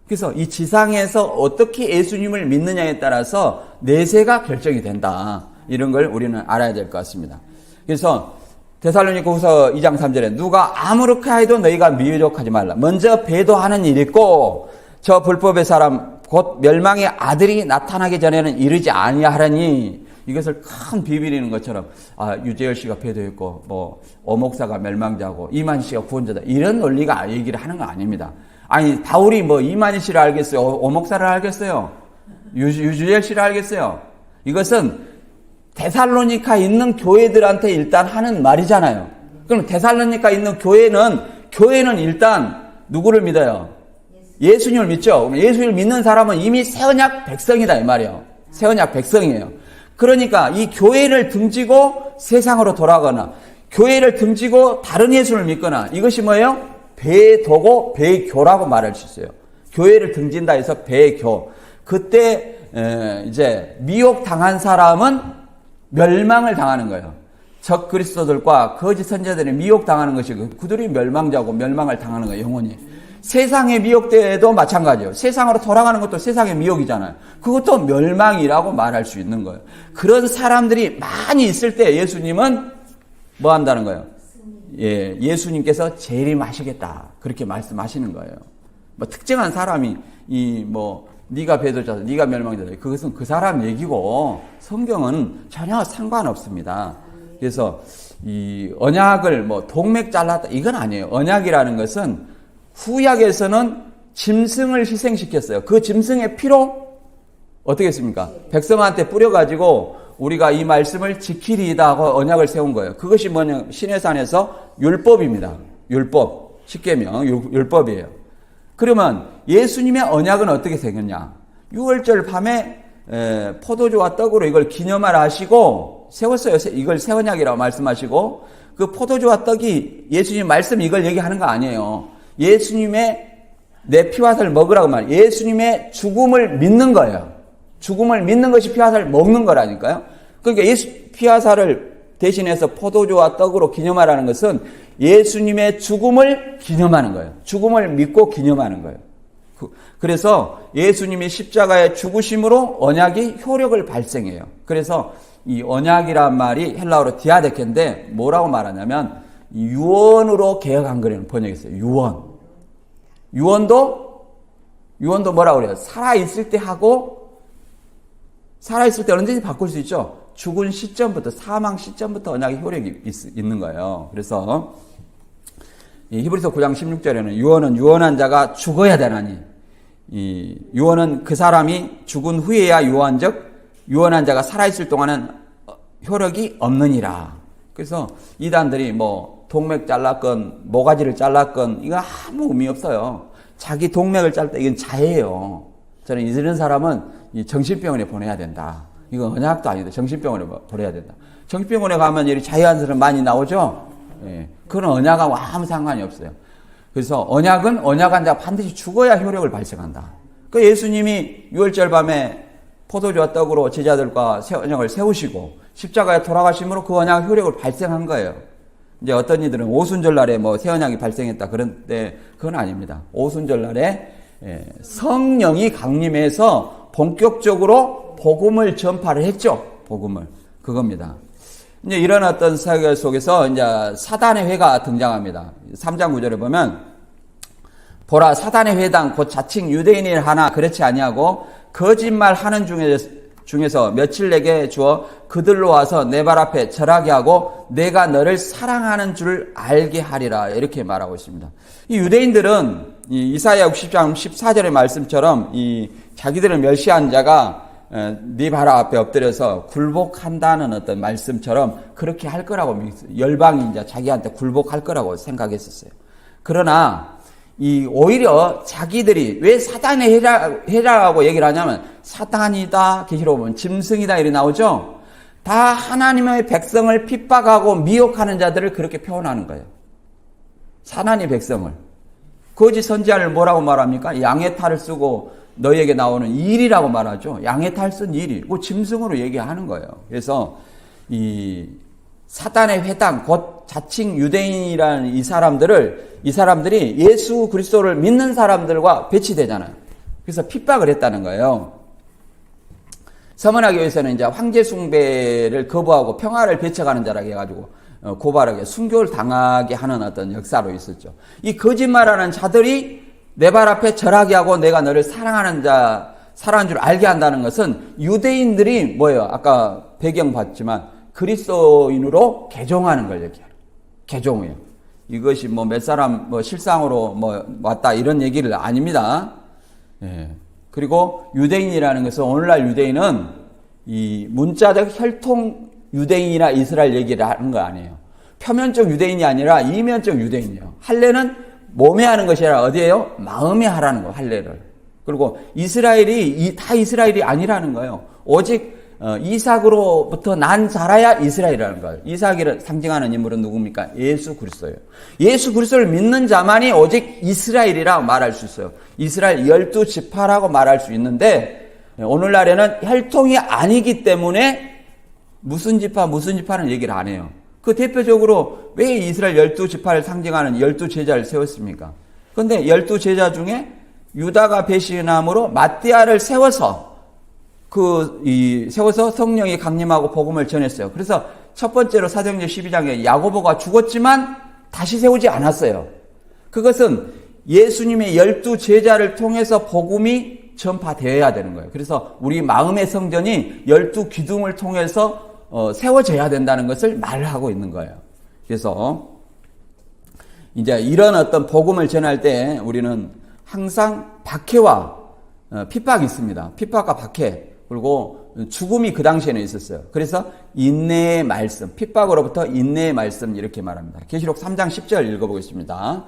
그래서 이 지상에서 어떻게 예수님을 믿느냐에 따라서 내세가 결정이 된다. 이런 걸 우리는 알아야 될 것 같습니다. 그래서 데살로니가후서 2장 3절에 누가 아무렇게 해도 너희가 미혹하지 말라. 먼저 배도하는 일이 있고 저 불법의 사람 곧 멸망의 아들이 나타나기 전에는 이르지 아니하라니. 이것을 큰 비비리는 것처럼 유재열 씨가 배도했고 뭐 오목사가 멸망자고 이만희 씨가 구원자다. 이런 논리가 얘기를 하는 거 아닙니다. 아니 바울이 뭐 이만희 씨를 알겠어요? 오목사를 알겠어요? 유재열 씨를 알겠어요? 이것은 데살로니카에 있는 교회들한테 일단 하는 말이잖아요. 그럼 데살로니카에 있는 교회는 일단 누구를 믿어요? 예수님을 믿죠. 예수님을 믿는 사람은 이미 새 언약 백성이다 이 말이에요. 새 언약 백성이에요. 그러니까 이 교회를 등지고 세상으로 돌아가거나 교회를 등지고 다른 예수를 믿거나 이것이 뭐예요? 배도고 배교라고 말할 수 있어요. 교회를 등진다 해서 배교. 그때 이제 미혹당한 사람은 멸망을 당하는 거예요. 적 그리스도들과 거짓 선지자들이 미혹당하는 것이고 그들이 멸망자고 멸망을 당하는 거예요. 영원히. 세상의 미혹때도 마찬가지예요. 세상으로 돌아가는 것도 세상의 미혹이잖아요. 그것도 멸망이라고 말할 수 있는 거예요. 그런 사람들이 많이 있을 때 예수님은 뭐 한다는 거예요? 예수님께서 재림하시겠다. 그렇게 말씀하시는 거예요. 뭐 특정한 사람이 네가 배도자다, 네가 멸망자다. 그것은 그 사람 얘기고 성경은 전혀 상관없습니다. 그래서 이 언약을 동맥 잘랐다 이건 아니에요. 언약이라는 것은 후약에서는 짐승을 희생시켰어요. 그 짐승의 피로 어떻게 했습니까? 백성한테 뿌려가지고 우리가 이 말씀을 지키리이다 하고 언약을 세운 거예요. 그것이 뭐냐? 시내산에서 율법입니다. 율법, 십계명, 율법이에요. 그러면 예수님의 언약은 어떻게 생겼냐? 6월절 밤에 포도주와 떡으로 이걸 기념하라 하시고 세웠어요. 이걸 새 언약이라고 말씀하시고 그 포도주와 떡이 예수님 말씀 이걸 얘기하는 거 아니에요. 예수님의 내 피와 살을 먹으라고 말해요. 예수님의 죽음을 믿는 거예요. 죽음을 믿는 것이 피와 살을 먹는 거라니까요. 그러니까 예수 피와 살을 대신해서 포도주와 떡으로 기념하라는 것은 예수님의 죽음을 기념하는 거예요. 죽음을 믿고 기념하는 거예요. 그래서 예수님이 십자가의 죽으심으로 언약이 효력을 발생해요. 그래서 이 언약이란 말이 헬라어로 디아데케인데 뭐라고 말하냐면 유언으로 개혁한 거라는 번역했어요. 유언도 뭐라고 그래요? 살아있을 때 하고 살아있을 때 언제든지 바꿀 수 있죠. 죽은 시점부터 사망 시점부터 언약의 효력이 있는 거예요. 그래서 이 히브리서 9장 16절에는 유언은 유언한 자가 죽어야 되나니 이 유언은 그 사람이 죽은 후에야 유언한즉 유언한 자가 살아있을 동안은 효력이 없느니라. 그래서 이단들이 동맥 잘랐건 모가지를 잘랐건 이거 아무 의미 없어요. 자기 동맥을 자를 때 이건 자해예요. 저는 이런 사람은 이 정신병원에 보내야 된다. 이건 언약도 아니다. 정신병원에 보내야 된다. 정신병원에 가면 이 자해한 사람 많이 나오죠. 예. 그건 언약하고 아무 상관이 없어요. 그래서 언약은 언약한 자가 반드시 죽어야 효력을 발생한다. 그 예수님이 6월절 밤에 포도주와 떡으로 제자들과 새 언약을 세우시고 십자가에 돌아가심으로 그 언약 효력을 발생한 거예요. 이제 어떤 이들은 오순절날에 뭐 새언약이 발생했다 그런데 그건 아닙니다. 오순절날에 성령이 강림해서 본격적으로 복음을 전파를 했죠. 복음을. 그겁니다. 이제 이런 어떤 사회 속에서 이제 사단의 회가 등장합니다. 3장 9절에 보면 보라 사단의 회당 곧 자칭 유대인을 하나 그렇지 아니하고 거짓말하는 중에서 며칠 내게 주어 그들로 와서 내 발 앞에 절하게 하고 내가 너를 사랑하는 줄 알게 하리라 이렇게 말하고 있습니다. 이 유대인들은 이 이사야 60장 14절의 말씀처럼 이 자기들을 멸시한 자가 네 발 앞에 엎드려서 굴복한다는 어떤 말씀처럼 그렇게 할 거라고 열방이 이제 자기한테 굴복할 거라고 생각했었어요. 그러나 이 오히려 자기들이 왜 사단의 해라고 얘기를 하냐면 사탄이다 계시록 보면 짐승이다 이렇게 나오죠. 다 하나님의 백성을 핍박하고 미혹하는 자들을 그렇게 표현하는 거예요. 하나님의 백성을. 거짓 선지자를 뭐라고 말합니까? 양의 탈을 쓰고 너희에게 나오는 일이라고 말하죠. 양의 탈 쓴 일이. 그 짐승으로 얘기하는 거예요. 그래서 이 사단의 회당 곧 자칭 유대인이라는 이 사람들이 예수 그리스도를 믿는 사람들과 배치되잖아요. 그래서 핍박을 했다는 거예요. 서문화 교회에서는 이제 황제 숭배를 거부하고 평화를 배척하는 자라고 해가지고 고발하게 순교를 당하게 하는 어떤 역사로 있었죠. 이 거짓말하는 자들이 내 발 앞에 절하게 하고 내가 너를 사랑하는 줄 알게 한다는 것은 유대인들이 뭐예요? 아까 배경 봤지만 그리스도인으로 개종하는 걸 얘기해요. 개종이에요. 이것이 뭐 몇 사람 뭐 실상으로 뭐 왔다 이런 얘기를 아닙니다. 예. 그리고 유대인이라는 것은 오늘날 유대인은 이 문자적 혈통 유대인이나 이스라엘 얘기를 하는 거 아니에요. 표면적 유대인이 아니라 이면적 유대인이에요. 할례는 몸에 하는 것이 아니라 어디에요? 마음에 하라는 거 할례를. 그리고 이스라엘이 다 이스라엘이 아니라는 거예요. 오직 이삭으로부터 난 자라야 이스라엘이라는 거예요. 이삭을 상징하는 인물은 누굽니까? 예수 그리스도예요. 예수 그리스도를 믿는 자만이 오직 이스라엘이라고 말할 수 있어요. 이스라엘 12지파라고 말할 수 있는데 오늘날에는 혈통이 아니기 때문에 무슨 지파는 얘기를 안 해요. 그 대표적으로 왜 이스라엘 12지파를 상징하는 12제자를 세웠습니까? 그런데 12제자 중에 유다가 배신함으로 mattia를 세워서 성령이 강림하고 복음을 전했어요. 그래서 첫 번째로 사도행전 12장에 야고보가 죽었지만 다시 세우지 않았어요. 그것은 예수님의 12제자를 통해서 복음이 전파되어야 되는 거예요. 그래서 우리 마음의 성전이 12기둥을 통해서 세워져야 된다는 것을 말하고 있는 거예요. 그래서 이제 이런 어떤 복음을 전할 때 우리는 항상 박해와 핍박이 있습니다. 핍박과 박해 그리고 죽음이 그 당시에는 있었어요. 그래서 인내의 말씀, 핍박으로부터 인내의 말씀 이렇게 말합니다. 계시록 3장 10절 읽어보겠습니다.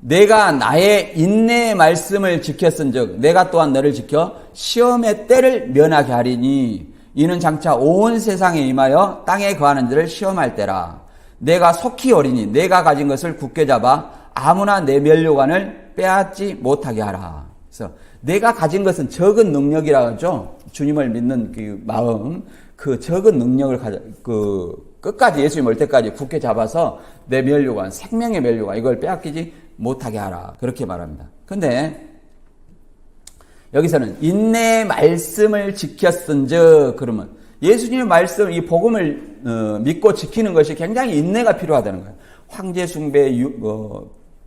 내가 나의 인내의 말씀을 지켰은즉 내가 또한 너를 지켜 시험의 때를 면하게 하리니 이는 장차 온 세상에 임하여 땅에 거하는 자를 시험할 때라. 내가 속히 오리니 내가 가진 것을 굳게 잡아 아무나 내 면류관을 빼앗지 못하게 하라. 그래서 내가 가진 것은 적은 능력이라고 하죠. 주님을 믿는 그 마음, 그 적은 능력을 끝까지 예수님 올 때까지 굳게 잡아서 내 면류관, 생명의 면류관 이걸 빼앗기지 못하게 하라. 그렇게 말합니다. 근데 여기서는 인내의 말씀을 지켰은즉 그러면 예수님의 말씀, 이 복음을 믿고 지키는 것이 굉장히 인내가 필요하다는 거예요. 황제 숭배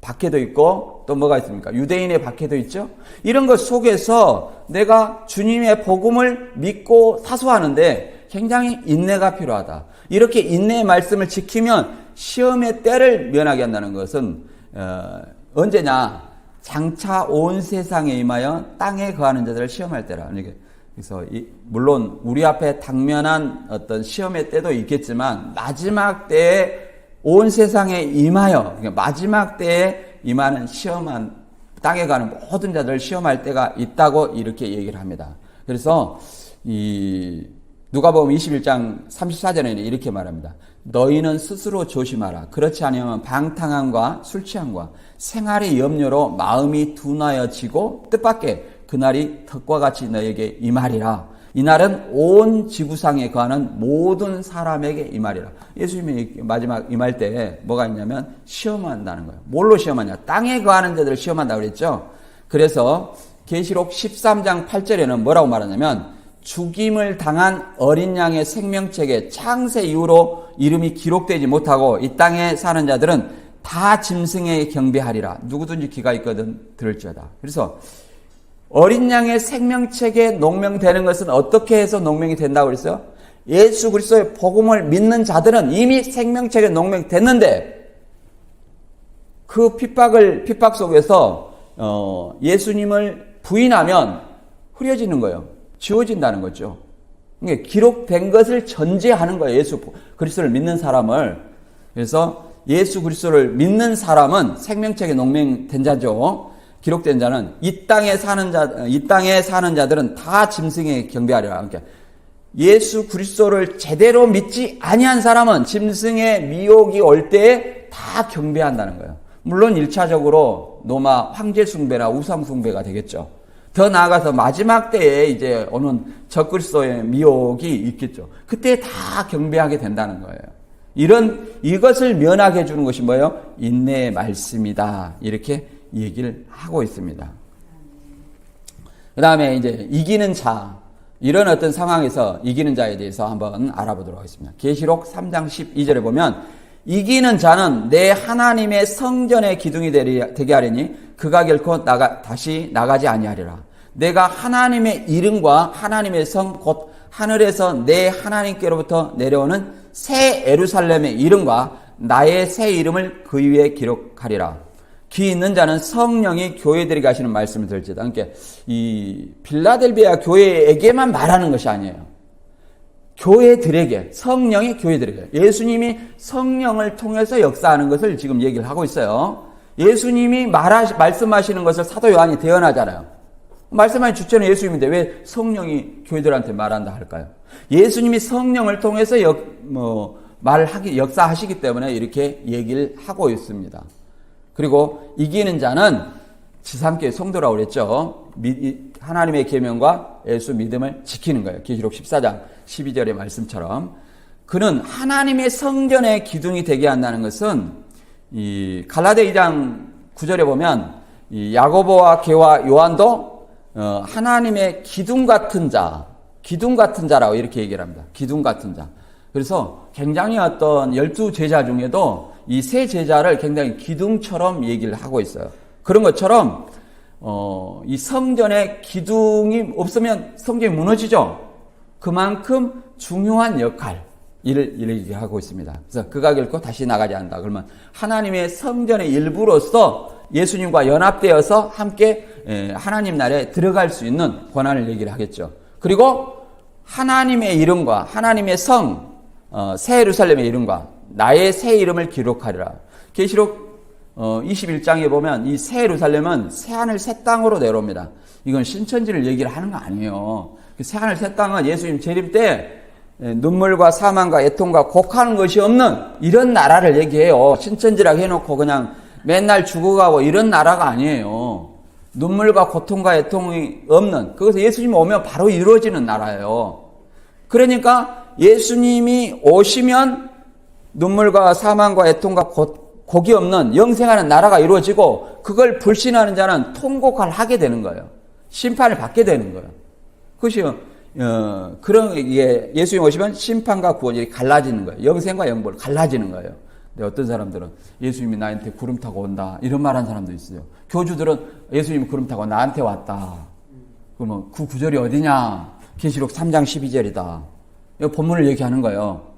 박해도 있고 또 뭐가 있습니까? 유대인의 박해도 있죠. 이런 것 속에서 내가 주님의 복음을 믿고 사수하는데 굉장히 인내가 필요하다. 이렇게 인내의 말씀을 지키면 시험의 때를 면하게 한다는 것은 언제냐? 장차 온 세상에 임하여 땅에 거하는 자들을 시험할 때라. 그래서 물론 우리 앞에 당면한 어떤 시험의 때도 있겠지만 마지막 때에 온 세상에 임하여 그러니까 마지막 때에 임하는 시험한 땅에 가는 모든 자들을 시험할 때가 있다고 이렇게 얘기를 합니다. 그래서 이 누가복음 21장 34절에는 이렇게 말합니다. 너희는 스스로 조심하라. 그렇지 않으면 방탕함과 술 취함과 생활의 염려로 마음이 둔하여지고 뜻밖의 그날이 덕과 같이 너에게 임하리라. 이날은 온 지구상에 거하는 모든 사람에게 임하리라. 예수님이 마지막 임할 때 뭐가 있냐면 시험한다는 거예요. 뭘로 시험하냐? 땅에 거하는 자들을 시험한다고 그랬죠. 그래서 계시록 13장 8절에는 뭐라고 말하냐면 죽임을 당한 어린 양의 생명책에 창세 이후로 이름이 기록되지 못하고 이 땅에 사는 자들은 다 짐승에 경배하리라. 누구든지 귀가 있거든 들을지어다. 그래서 어린 양의 생명책에 농명되는 것은 어떻게 해서 농명이 된다고 그랬어요? 예수 그리스도의 복음을 믿는 자들은 이미 생명책에 농명됐는데 그 핍박 속에서 예수님을 부인하면 흐려지는 거예요. 지워진다는 거죠. 그러니까 기록된 것을 전제하는 거예요. 예수 그리스도를 믿는 사람을. 그래서 예수 그리스도를 믿는 사람은 생명책에 농명된 자죠. 기록된 자는 이 땅에 사는 자들은 다 짐승에 경배하리라. 그러니까 예수 그리스도를 제대로 믿지 아니한 사람은 짐승의 미혹이 올 때에 다 경배한다는 거예요. 물론 1차적으로 노마 황제 숭배나 우상 숭배가 되겠죠. 더 나아가서 마지막 때에 이제 오는 적그리스도의 미혹이 있겠죠. 그때 다 경배하게 된다는 거예요. 이것을 면하게 해주는 것이 뭐예요? 인내의 말씀이다. 이렇게 얘기를 하고 있습니다. 그 다음에 이제 이기는 자, 이런 어떤 상황에서 이기는 자에 대해서 한번 알아보도록 하겠습니다. 계시록 3장 12절에 보면 이기는 자는 내 하나님의 성전의 기둥이 되게 하리니 그가 결코 다시 나가지 아니하리라. 내가 하나님의 이름과 하나님의 성 곧 하늘에서 내 하나님께로부터 내려오는 새 예루살렘의 이름과 나의 새 이름을 그 위에 기록하리라. 귀 있는 자는 성령이 교회들에게 하시는 말씀을 들을지어다. 그러니까 이 빌라델비아 교회에게만 말하는 것이 아니에요. 교회들에게, 성령이 교회들에게. 예수님이 성령을 통해서 역사하는 것을 지금 얘기를 하고 있어요. 예수님이 말씀하시는 것을 사도 요한이 대언하잖아요. 말씀하신 주체는 예수님인데 왜 성령이 교회들한테 말한다 할까요? 예수님이 성령을 통해서 역사하시기 때문에 이렇게 얘기를 하고 있습니다. 그리고 이기는 자는 지상교회 성도라고 그랬죠. 하나님의 계명과 예수 믿음을 지키는 거예요. 계시록 14장 12절의 말씀처럼. 그는 하나님의 성전의 기둥이 되게 한다는 것은 이 갈라디아 2장 9절에 보면 이 야고보와 게와 요한도 하나님의 기둥 같은 자라고 이렇게 얘기를 합니다. 기둥 같은 자. 그래서 굉장히 어떤 12제자 중에도 이 세 제자를 굉장히 기둥처럼 얘기를 하고 있어요. 그런 것처럼 이 성전에 기둥이 없으면 성전이 무너지죠. 그만큼 중요한 일을 얘기하고 있습니다. 그래서 그가 결코 다시 나가지 않는다. 그러면 하나님의 성전의 일부로서 예수님과 연합되어서 함께 하나님 나라에 들어갈 수 있는 권한을 얘기를 하겠죠. 그리고 하나님의 이름과 하나님의 성, 새 예루살렘의 이름과 나의 새 이름을 기록하리라. 계시록 21장에 보면 이 새 예루살렘은 새 하늘 새 땅으로 내려옵니다. 이건 신천지를 얘기를 하는 거 아니에요. 새 하늘 새 땅은 예수님 재림 때 눈물과 사망과 애통과 곡하는 것이 없는 이런 나라를 얘기해요. 신천지라고 해놓고 그냥 맨날 죽어가고 이런 나라가 아니에요. 눈물과 고통과 애통이 없는, 그것은 예수님이 오면 바로 이루어지는 나라예요. 그러니까 예수님이 오시면 눈물과 사망과 애통과 곡이 없는 영생하는 나라가 이루어지고 그걸 불신하는 자는 통곡을 하게 되는 거예요. 심판을 받게 되는 거예요. 그것이 그런 예수님 오시면 심판과 구원이 갈라지는 거예요. 영생과 영벌 갈라지는 거예요. 근데 어떤 사람들은 예수님이 나한테 구름 타고 온다 이런 말하는 사람도 있어요. 교주들은 예수님이 구름 타고 나한테 왔다. 그러면 그 구절이 어디냐? 계시록 3장 12절이다. 이 본문을 얘기하는 거예요.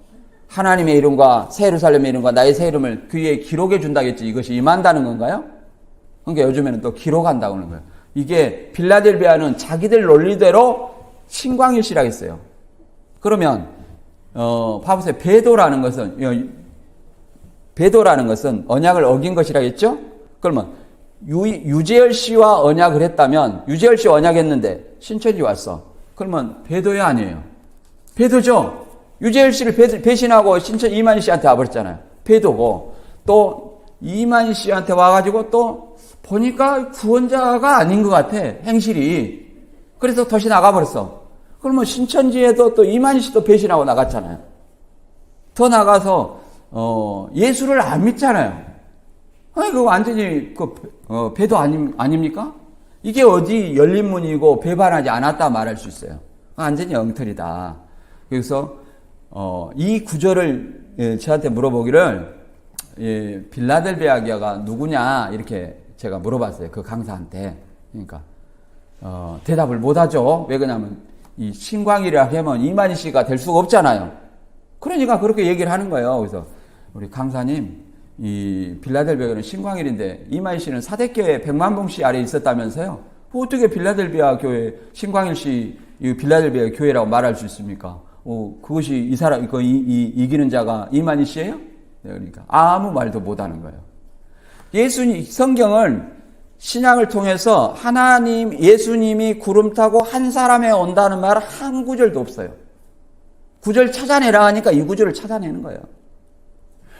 하나님의 이름과 새 예루살렘의 이름과 나의 새 이름을 그 위에 기록해 준다겠지. 이것이 임한다는 건가요? 그러니까 요즘에는 또 기록한다고 하는 거예요. 이게 빌라델비아는 자기들 논리대로 신광일시라고 했어요. 그러면 봐보세요. 배도라는 것은 언약을 어긴 것이라고 했죠? 그러면 유재열 씨와 언약을 했다면 유재열 씨 언약했는데 신천지 왔어. 그러면 배도야 아니에요? 배도죠? 유재열 씨를 배신하고 이만희 씨한테 와버렸잖아요. 배도고 또 이만희 씨한테 와가지고 또 보니까 구원자가 아닌 것 같아. 행실이. 그래서 덫이 나가버렸어. 그러면 신천지에도 또 이만희 씨도 배신하고 나갔잖아요. 더 나가서 예수를 안 믿잖아요. 아니 그거 완전히 배도 아닙니까? 이게 어디 열린 문이고 배반하지 않았다 말할 수 있어요. 완전히 엉터리다. 그래서 이 구절을 저한테 물어보기를 빌라델비아 교회가 누구냐 이렇게 제가 물어봤어요. 그 강사한테. 그러니까 대답을 못하죠. 왜 그러냐면 이 신광이라 하면 이만희 씨가 될 수가 없잖아요. 그러니까 그렇게 얘기를 하는 거예요. 그래서 우리 강사님, 이 빌라델비아 교회는 신광일인데 이만희 씨는 사대교회 백만봉 씨 아래에 있었다면서요? 어떻게 빌라델비아 교회 신광일 씨 이 빌라델비아 교회라고 말할 수 있습니까? 그것이 이 사람 이기는 자가 이만희 씨예요? 그러니까 아무 말도 못하는 거예요. 성경을 신약을 통해서 예수님이 구름 타고 한 사람에 온다는 말 한 구절도 없어요. 구절 찾아내라 하니까 이 구절을 찾아내는 거예요.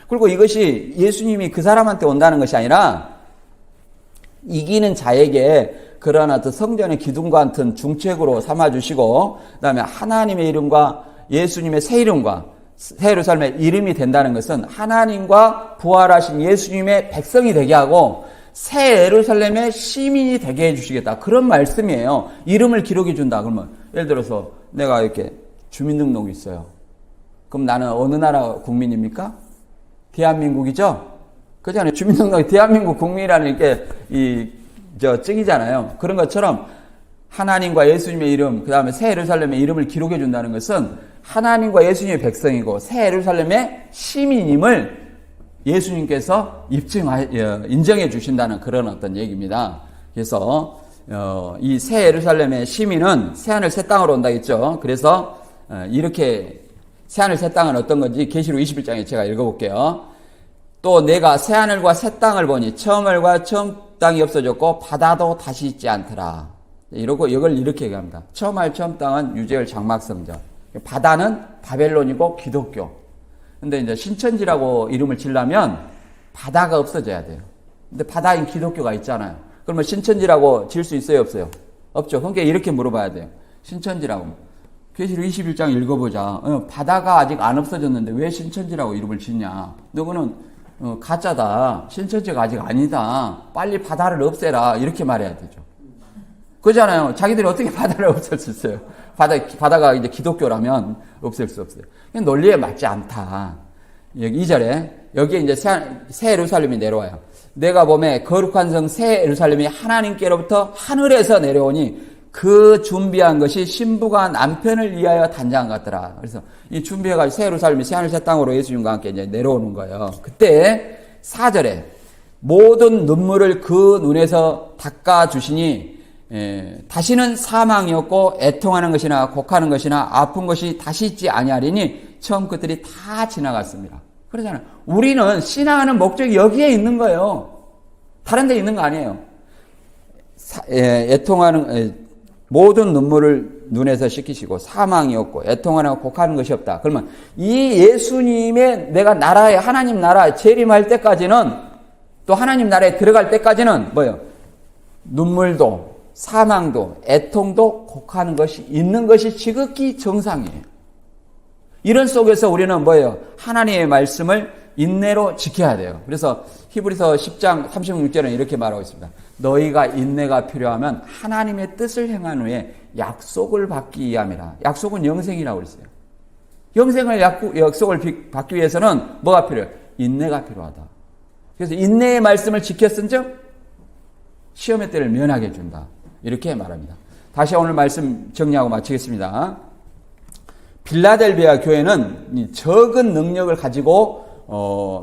그리고 이것이 예수님이 그 사람한테 온다는 것이 아니라 이기는 자에게 그러한 어떤 성전의 기둥과 같은 중책으로 삼아주시고 그다음에 하나님의 이름과 예수님의 새 이름과 새 예루살렘의 이름이 된다는 것은 하나님과 부활하신 예수님의 백성이 되게 하고 새 예루살렘의 시민이 되게 해주시겠다. 그런 말씀이에요. 이름을 기록해 준다. 그러면 예를 들어서 내가 이렇게 주민등록이 있어요. 그럼 나는 어느 나라 국민입니까? 대한민국이죠? 그잖아요. 주민등록이 대한민국 국민이라는 이렇게 증이잖아요. 그런 것처럼 하나님과 예수님의 이름, 그 다음에 새 예루살렘의 이름을 기록해 준다는 것은 하나님과 예수님의 백성이고 새 예루살렘의 시민임을 예수님께서 인정해 주신다는 그런 어떤 얘기입니다. 그래서 이 새 예루살렘의 시민은 새하늘 새 땅으로 온다 했죠. 그래서 이렇게 새하늘 새 땅은 어떤 건지 계시록 21장에 제가 읽어볼게요. 또 내가 새하늘과 새 땅을 보니 처음 하늘과 처음 땅이 없어졌고 바다도 다시 있지 않더라. 이걸 이렇게 얘기합니다. 처음 하늘 처음 땅은 유재열 장막성전, 바다는 바벨론이고 기독교. 근데 이제 신천지라고 이름을 지려면 바다가 없어져야 돼요. 근데 바다인 기독교가 있잖아요. 그러면 신천지라고 질 수 있어요, 없어요? 없죠. 그러니까 이렇게 물어봐야 돼요. 신천지라고. 계시록 21장 읽어보자. 바다가 아직 안 없어졌는데 왜 신천지라고 이름을 짓냐? 너는 가짜다. 신천지가 아직 아니다. 빨리 바다를 없애라. 이렇게 말해야 되죠. 그렇잖아요. 자기들이 어떻게 바다를 없앨 수 있어요? 바다가 이제 기독교라면 없앨 수 없어요. 논리에 맞지 않다. 여기 2절에 여기에 이제 새 예루살렘이 내려와요. 내가 보매 거룩한 성 새 예루살렘이 하나님께로부터 하늘에서 내려오니 그 준비한 것이 신부가 남편을 위하여 단장한 것 같더라. 그래서 이 준비해가지고 새 예루살렘이 새 하늘 새 땅으로 예수님과 함께 이제 내려오는 거예요. 그때 4절에 모든 눈물을 그 눈에서 닦아주시니 다시는 사망이 없고 애통하는 것이나 곡하는 것이나 아픈 것이 다시 있지 아니하리니 처음 것들이 다 지나갔습니다. 그러잖아요. 우리는 신앙하는 목적이 여기에 있는 거예요. 다른 데 있는 거 아니에요. 모든 눈물을 눈에서 씻기시고 사망이 없고 애통하는 곡하는 것이 없다. 그러면 이 예수님의 내가 나라에 하나님 나라에 재림할 때까지는 또 하나님 나라에 들어갈 때까지는 뭐예요? 눈물도 사망도 애통도 곡하는 것이 있는 것이 지극히 정상이에요. 이런 속에서 우리는 뭐예요? 하나님의 말씀을 인내로 지켜야 돼요. 그래서 히브리서 10장 36절은 이렇게 말하고 있습니다. 너희가 인내가 필요하면 하나님의 뜻을 행한 후에 약속을 받기 위함이라. 약속은 영생이라고 그랬어요. 영생을 약속을 받기 위해서는 뭐가 필요해요? 인내가 필요하다. 그래서 인내의 말씀을 지켰은즉 시험의 때를 면하게 해준다. 이렇게 말합니다. 다시 오늘 말씀 정리하고 마치겠습니다. 빌라델비아 교회는 적은 능력을 가지고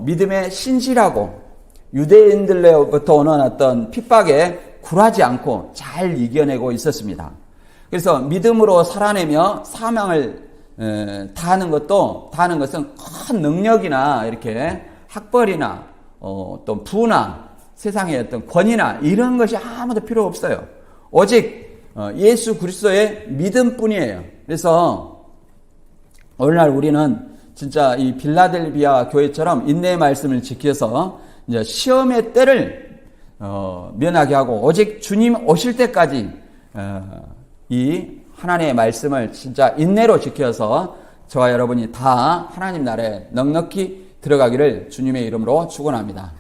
믿음에 신실하고 유대인들로부터 오는 어떤 핍박에 굴하지 않고 잘 이겨내고 있었습니다. 그래서 믿음으로 살아내며 사명을 다하는 것은 큰 능력이나 이렇게 학벌이나 또 부나 세상의 어떤 권위나 이런 것이 아무도 필요 없어요. 오직 예수 그리스도의 믿음뿐이에요. 그래서 오늘날 우리는 진짜 이 빌라델비아 교회처럼 인내의 말씀을 지켜서 이제 시험의 때를 면하게 하고 오직 주님 오실 때까지 이 하나님의 말씀을 진짜 인내로 지켜서 저와 여러분이 다 하나님 나라에 넉넉히 들어가기를 주님의 이름으로 축원합니다.